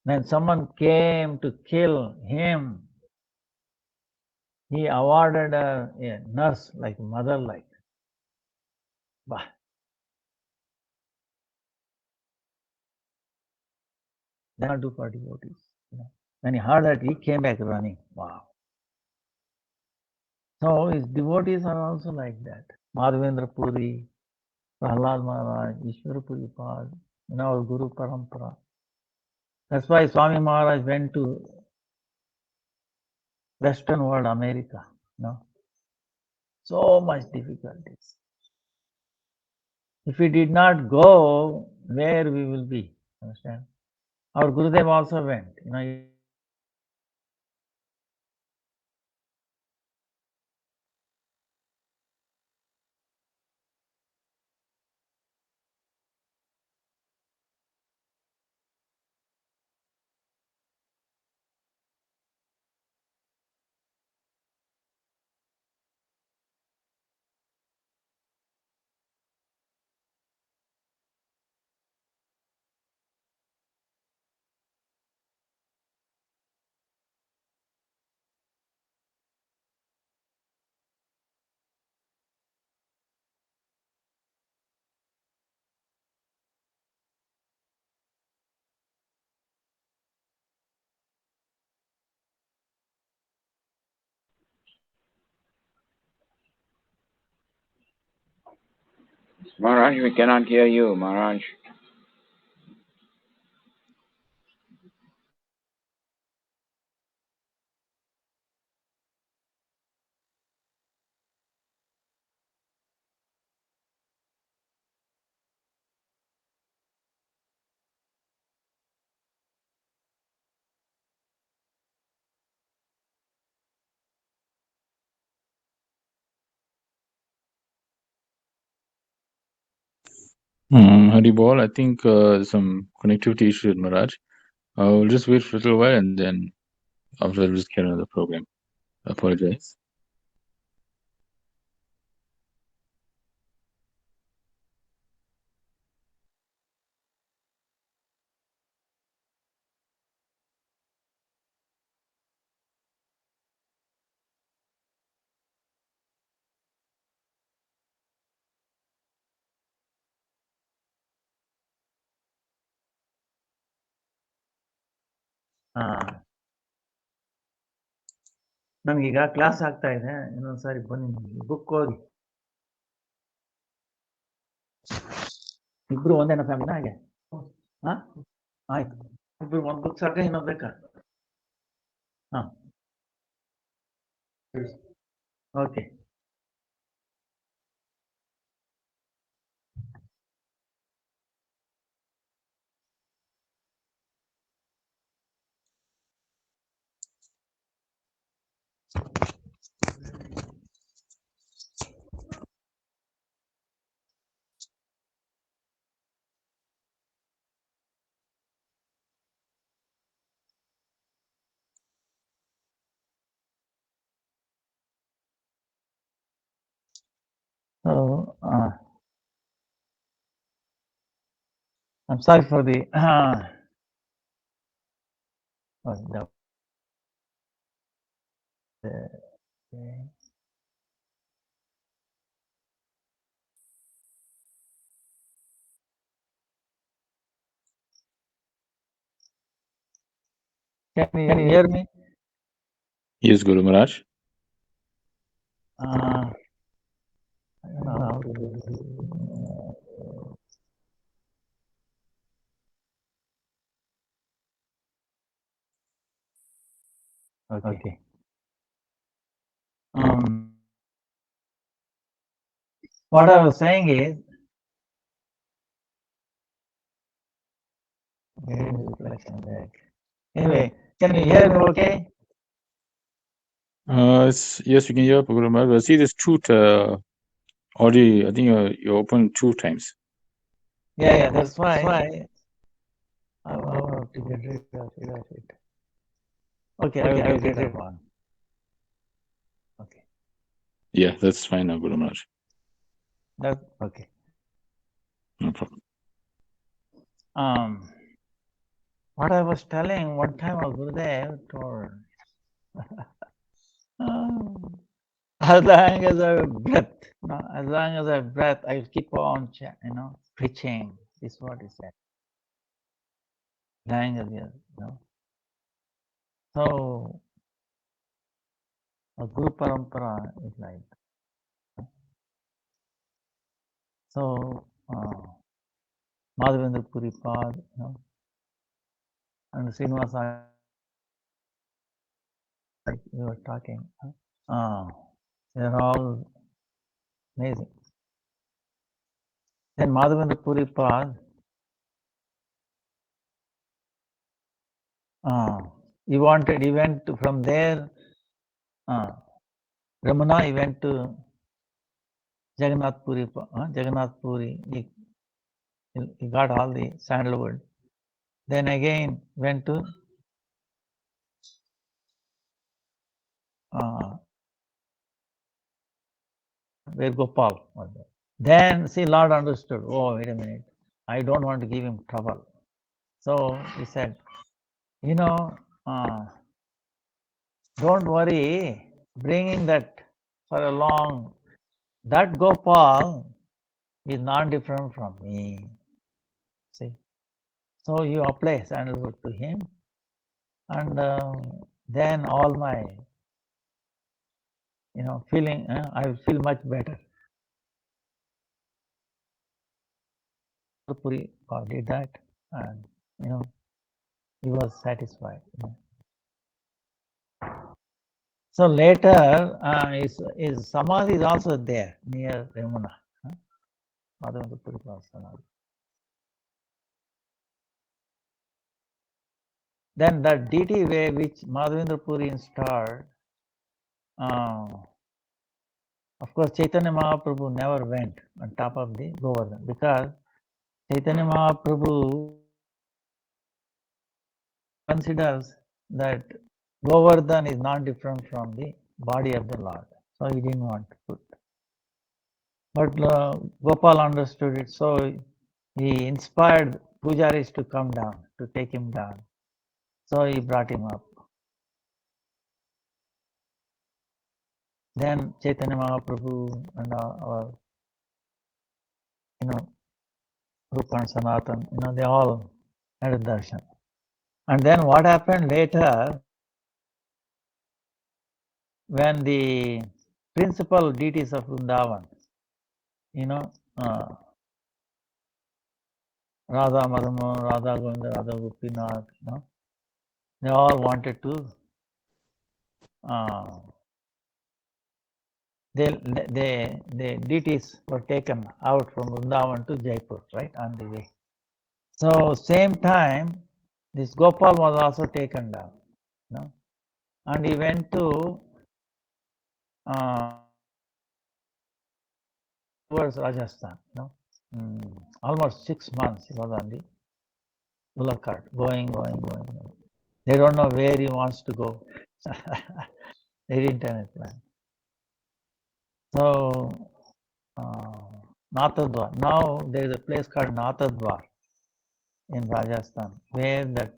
When someone came to kill him, he awarded a nurse like mother like. Bah. That do for devotees. When he heard that, he came back running. Wow. So his devotees are also like that. Madhavendra Puri, Prahlad Maharaj, Ishwar Puri Pad, our Guru Parampara. That's why Swami Maharaj went to Western world, America. So much difficulties. If we did not go, where we will be? Understand? Our Gurudev also went. Maharaj, we cannot hear you, Maharaj. Haribol, I think some connectivity issue with Maharaj. I'll just wait for a little while and then after that, we'll just carry on the program. I apologize. ನಮಗೀಗ class ಆಗ್ತಾ ಇದೆ, ಇನ್ನೊಂದ್ಸಾರಿ ಬನ್ನಿ, book ಓದಿ. ಇಬ್ರು ಒಂದೇನ ಫ್ಯಾಮಿಲಿನ ಹಾಗೆ? ಹಾ, ಆಯ್ತು. ಇಬ್ರು ಒಂದು ಬುಕ್ ಸಾಕ, ಇನ್ನೊಂದು ಬೇಕಾ? ಹಾ, okay. So, I'm sorry for the Can you hear me? Yes, Guru Maharaj. I don't know how to do this. Okay. What I was saying is, anyway, can you hear me okay? Yes, we can hear Guru Maharaj. But see this truth audio, I think you opened 2 times. Yeah, that's why I have to get rid of it. Okay, I will get rid of one. Okay. Yeah, that's fine now, Guru Maharaj. That's okay. No problem. what I was telling one time of Gurudev told, as long as I have breath, as long as I have breath, I will keep on, preaching. This is what he said. Dying as So, a Guru Parampara is like. So, Madhavendra Puri Pad, and Srinivasa, like we were talking, they're all amazing. Then Madhavendra Puri Pad, he went from there, Ramana, he went to Jagannath Puri, he got all the sandalwood. Then again went to where Gopal was there. Then see, Lord understood, oh, wait a minute, I don't want to give him trouble. So he said, don't worry, bringing that for a long, that Gopal is not different from me. See, so you apply sandalwood to him, and then all my, feeling, I will feel much better. Puri did that, and he was satisfied. So later, his samadhi is also there near Yamuna. Madhavendra Puri Samadhi. Then the DT way which Madhavendra Puri installed, of course, Chaitanya Mahaprabhu never went on top of the Govardhan because Chaitanya Mahaprabhu considers that Govardhan is not different from the body of the Lord. So he didn't want to put. But Gopal understood it, so he inspired pujaris to come down, to take him down. So he brought him up. Then Chaitanya Mahaprabhu and our, Rupa and Sanatan, they all had a darshan. And then what happened later, when the principal deities of Vrindavan, Radha Madhamohan, Radha Govinda, Radha Gopinath, they all wanted to, the deities were taken out from Vrindavan to Jaipur, right, on the way. So same time, this Gopal was also taken down, and he went to towards Rajasthan, almost 6 months he was on the bullock cart, going. They don't know where he wants to go. They didn't have a plan. So, Nathadwar. Now there is a place called Nathadwar in Rajasthan where that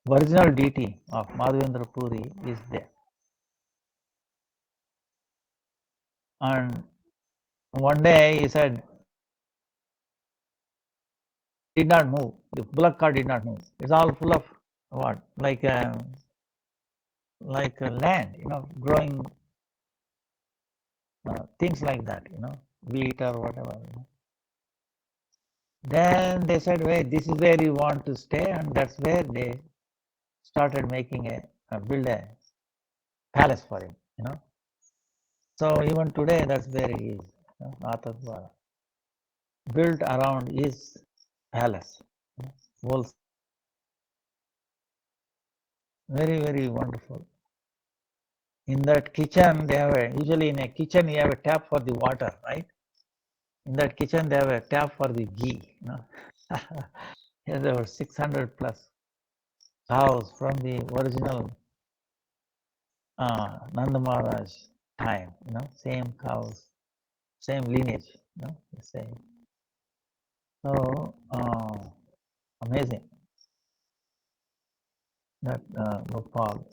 original deity of Madhavendra Puri is there. And one day he said, did not move. The bullock cart did not move. It's all full of what? Like a land, growing things like that, wheat or whatever. Then they said, wait, this is where you want to stay, and that's where they started making build a palace for him, So even today, that's where he is, Nathadwara, built around his palace. Very, very wonderful. In that kitchen, they have usually in a kitchen you have a tap for the water, right? In that kitchen, they have a tap for the ghee. Here there were 600 plus cows from the original Nanda Maharaj time. Same cows, same lineage. The same. So amazing. that Gopal.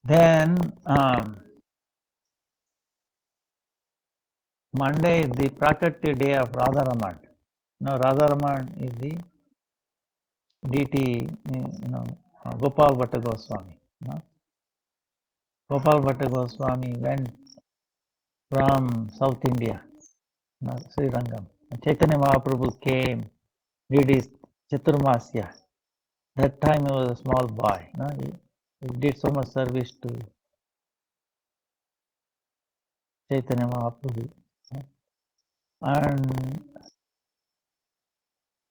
Then Monday is the Prakati day of Radharaman. Now Radharaman is the deity, Gopal Bhatta Goswami. Gopal Bhatta Goswami went from South India, Sri Rangam. Chaitanya Mahaprabhu came, did his Chaturmasya. That time he was a small boy. He did so much service to Chaitanya Mahaprabhu. And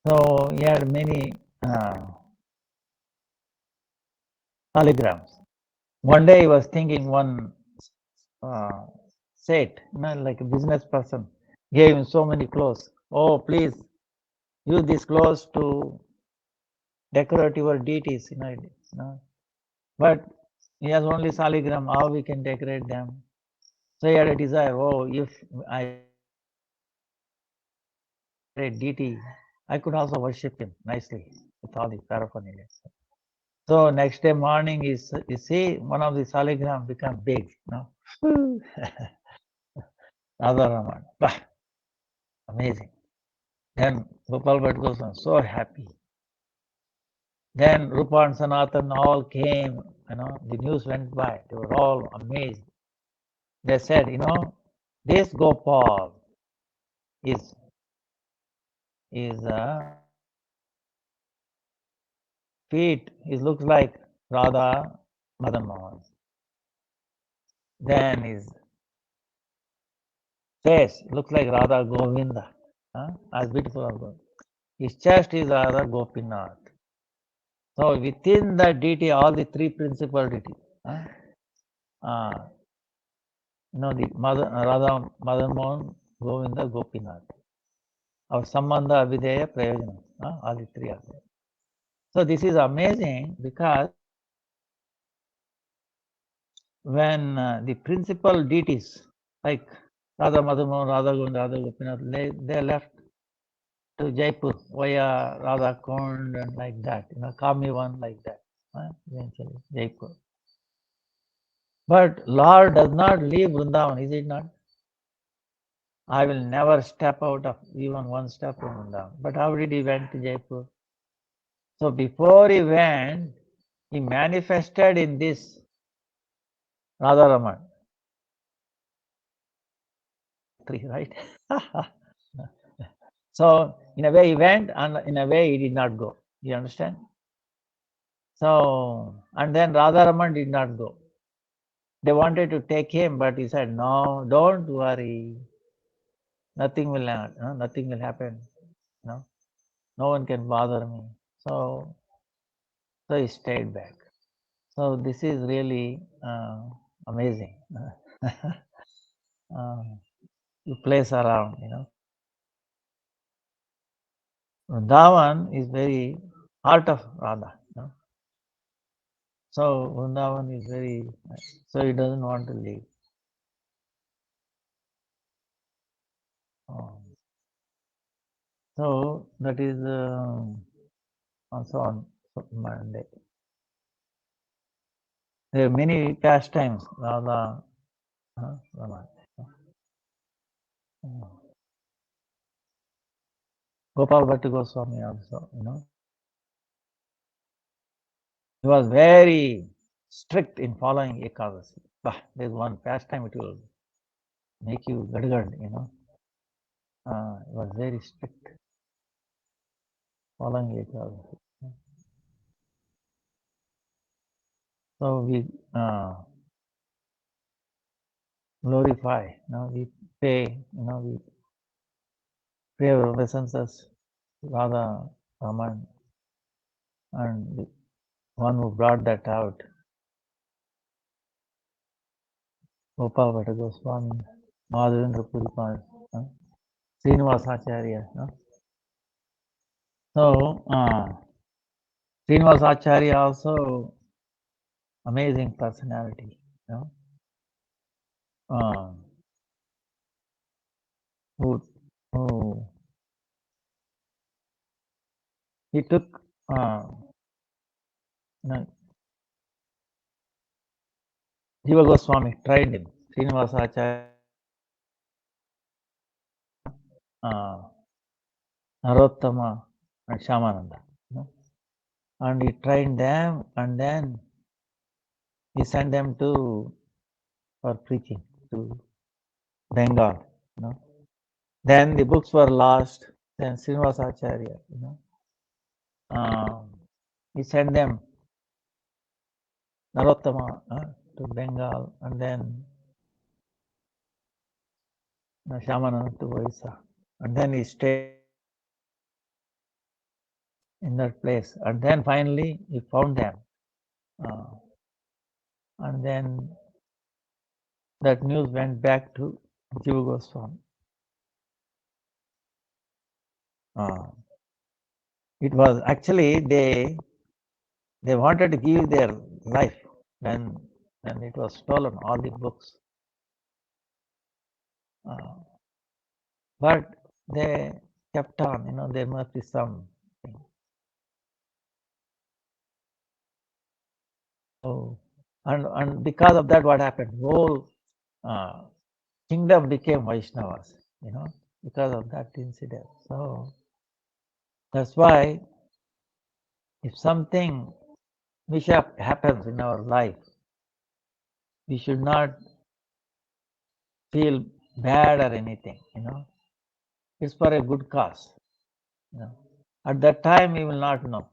so he had many polygrams. One day he was thinking one Seth, like a business person, gave him so many clothes. Oh, please use these clothes to decorate your deities. But he has only saligram. How we can decorate them? So he had a desire. Oh, if I a deity, I could also worship him nicely with all the paraphernalia. So next day morning, you see one of the saligram become big. Radharaman. Amazing. Then Gopal Bhatt goes on, so happy. Then Rupa and Sanatan all came, the news went by. They were all amazed. They said, this Gopal is feet, it looks like Radha Madan Mohan. Then his face looks like Radha Govinda, as beautiful as God. His chest is Radha Gopinath. So within the deity, all the three principal deities, the Radha Madan Mohan, Govinda, Gopinath. Our Sambandha, Abhideya, Prayojana, all the three are there. So this is amazing because when the principal deities like Radha Madan Mohan, Radha Govinda, Radha Gopinath, they left to Jaipur via Radha Kund and like that, Kami one like that, eventually Jaipur. But Lord does not leave Vrindavan, is it not? I will never step out of even one step from Vrindavan. But how did he went to Jaipur? So before he went, he manifested in this Radharaman. Right? So in a way he went and in a way he did not go. You understand? So, and then Radharaman did not go. They wanted to take him, but he said, no, don't worry. Nothing will happen. No one can bother me. So he stayed back. So this is really amazing. You place around, Vrindavan is very heart of Radha. So Vrindavan is very, so he doesn't want to leave. So that is also on Monday. There are many pastimes, Radha, Rama. Gopal Bhatta Goswami also, he was very strict in following Ekadasi. There's one pastime, it will make you gadgad, he was very strict following Ekadasi. So we glorify, we pay, we pay our obeisances to Radha Raman and the one who brought that out, Gopal Bhatta Goswami, Madhavendra Puripal, Srinivasacharya. So Srinivasacharya also amazing personality. Who he took, Jiva Goswami tried him, Srinivasa Acharya, Narottama, and Shyamananda. And he trained them, and then he sent them for preaching to Bengal. Then the books were lost. Then Srinivasa Acharya, he sent them, Narottama, to Bengal, and then Shyamananda to Orissa. And then he stayed in that place. And then finally he found them. And then that news went back to Jiva Goswami. It was actually they wanted to give their life when it was stolen, all the books. But they kept on, there must be something. So, and because of that, what happened? Whole kingdom became Vaishnavas, because of that incident. So that's why if something mishap happens in our life, we should not feel bad or anything, It's for a good cause. At that time we will not know.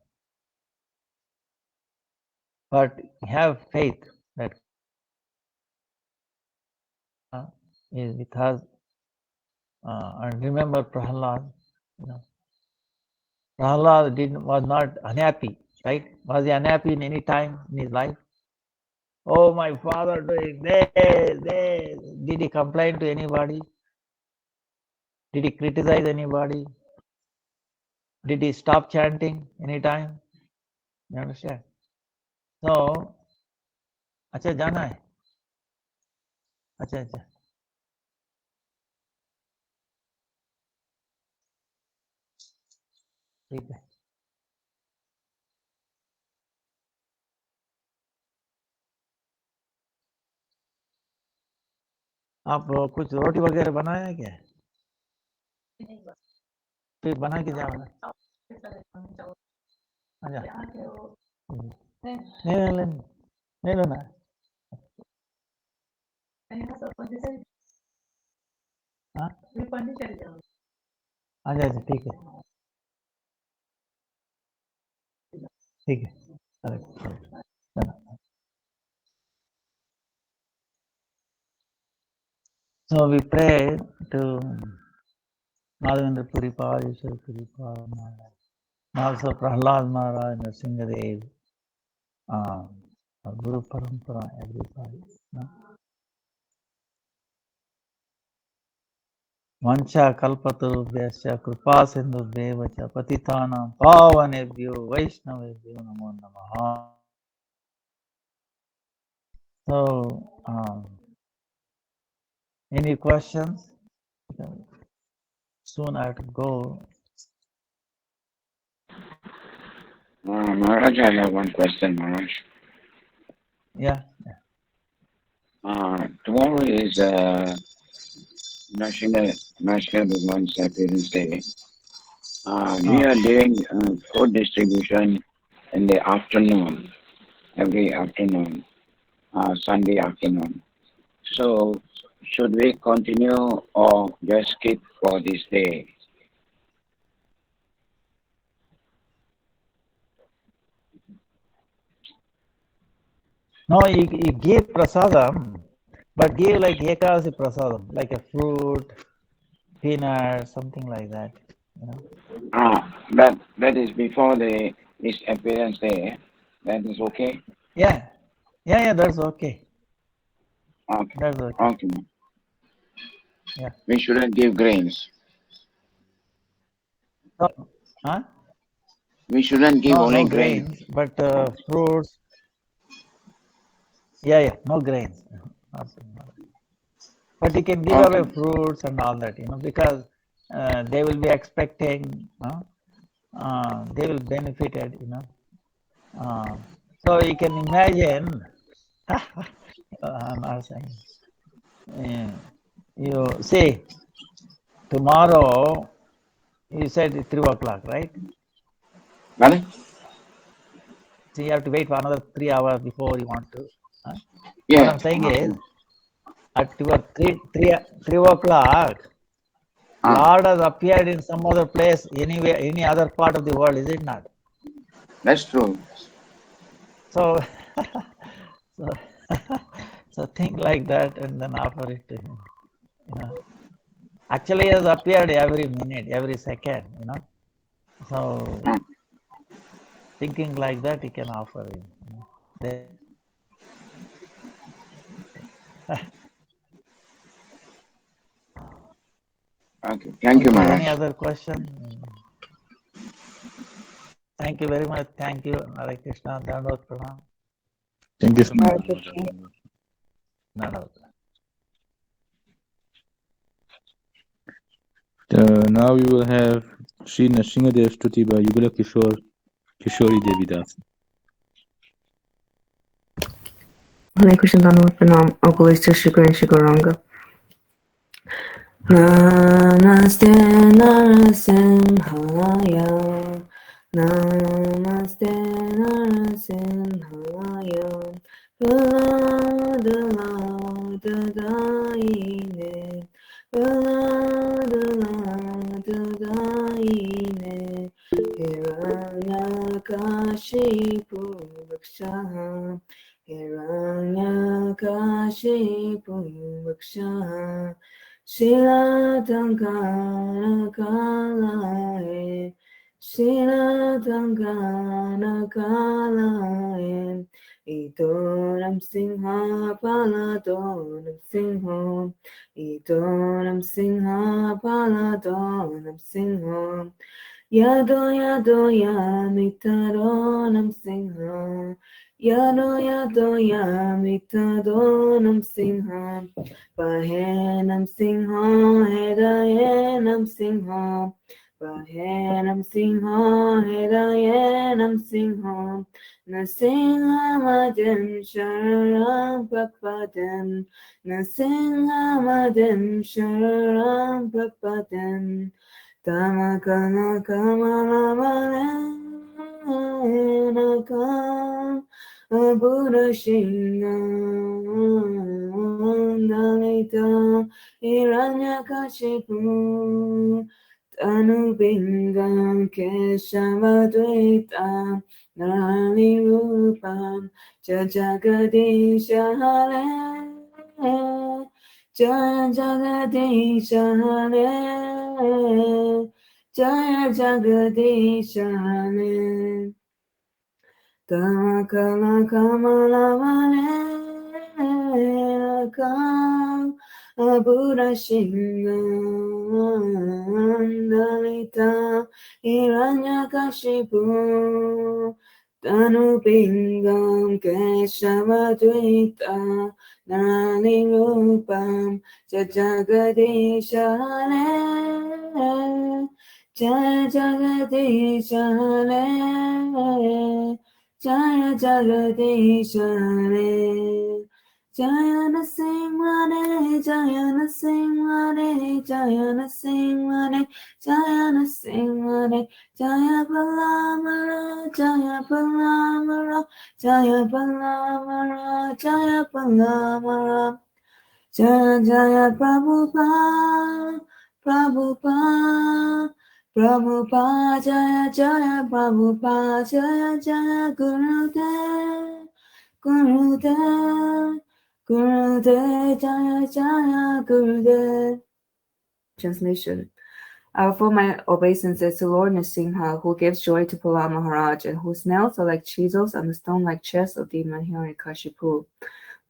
But have faith that is with us. And remember Prahlad, Prahlad was not unhappy, right? Was he unhappy in any time in his life? Oh, my father doing this. Did he complain to anybody? Did he criticize anybody? Did he stop chanting anytime? You understand? So, अच्छा जाना है अच्छा ठीक है आप कुछ रोटी वगैरह बनाया है क्या फिर बना के जाओ अच्छा नहीं लेना हाँ अच्छा ठीक है So we pray to Madhavendra Puripal, Ishwar Puripal Maharaj, also Prahlad Maharaj, Nrsingadev, Guru Parampara, everybody. Vancha kalpatarubhyasya kripa sindhubhyeva cha patitanam pavanebhyo vaishnavebhyo namo namaha. So, any questions? Soon I have to go. Maharaj, I have one question, Maharaj. Yeah. Tomorrow is National Bhagwan's appearance day. We are doing food distribution in the afternoon, every afternoon, Sunday afternoon. So, should we continue or just skip for this day? No, you give prasadam, but give like Ekadasi prasadam, like a fruit, peanut, something like that. That is before this appearance day. That is okay? Yeah, that's okay. Okay. That's okay. Okay. Yeah. We shouldn't give grains. Huh? We shouldn't give only no grains. but fruits. Yeah, no grains. But you can give away fruits and all that, because they will be expecting they will benefited, so you can imagine. I'm not saying. You see, tomorrow you said 3 o'clock, right? Pardon? So you have to wait for another 3 hours before you want to. What Yeah. I'm saying is, at your 3 o'clock, Lord has appeared in some other place, anywhere, any other part of the world, is it not? That's true. So, so, so think like that and then offer it to him. Actually, he has appeared every minute, every second, So, thinking like that, he can offer him. Okay. Thank you, Okay, Maharaj. any other question? Thank you very much. Thank you, Hare Krishna. Dandavata Pranam. Thank you so much. Hare Krishna. Dandavata. Now we will have Sri Nrsingadev Stuti by Yugala Kishori Devidas. Hare Krishna Dandavata Pranam. Okulista Shikara and Shikaranga. Namaste Narasimhaya. Namaste Narasimhaya. Praladalaadaine. Praladalaadaine. Hiranyakashipu Vakshaha. Hiranyakashipu Vakshaha. Shila Tankana Kalae, Shila Tankana Kalae, Itoram Singha Paladonam Singho, Itoram Singha Paladonam Singho, Yado Yado Yamitaronam Singha, Yado Yado Yamitadonam Singha, Pahenam Singha, Hedayenam Singha, Pahenam Singha, Hedayenam Singha, Nasinghamadim Sharam Papadam, Nasinghamadim Sharam Papadam, Tamakana Kamalamalena Buddha Shinga Dalita Hiranyakashipu Tanubingam Keshavadvaita Nali Rupam Jajagadisha Hare Jajagadisha Hare Jajagadisha Hare Tamakala Kamala Maleka Buddha Shinga Dalita Hiranyakashipu Tanubingam Keshavadvaita Nani Rupam Jajagadisha Hare Jajagadisha Hare Jaya Jagadish Hare Jaya Nasimhare Jaya Nasimhare Jaya Nasimhare Jaya Nasimhare Jaya Balamara Jaya Balamara Jaya Balamara Jaya Balamara Jaya Jaya Prabhupada Prabhupada Prabhupada Jaya Jaya Prabhupada Jaya Jaya Gurudev Gurudev Gurudev Jaya Jaya Gurudev. Translation. I offer my obeisances to Lord Nrsimha, who gives joy to Prahlad Maharaj, and whose nails are like chisels and the stone-like chest of demon Hiranyakashipu.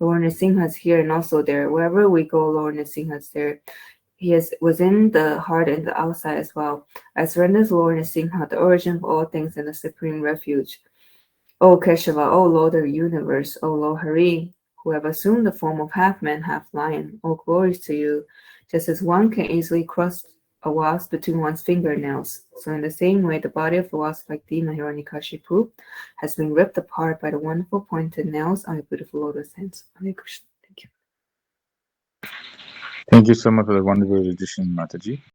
Lord Nrsimha is here and also there. Wherever we go, Lord Nrsimha is there. He is within the heart and the outside as well. I surrender to Lord Nrsimha, the origin of all things and the supreme refuge. O Keshava, O Lord of the universe, O Lord Hari, who have assumed the form of half man, half lion, all glories to you. Just as one can easily cross a wasp between one's fingernails. So in the same way, the body of the wasp-like demon Hiranyakashipu has been ripped apart by the wonderful pointed nails on the beautiful lotus hands. Hare Krishna. Thank you. Thank you so much for the wonderful edition, Mataji.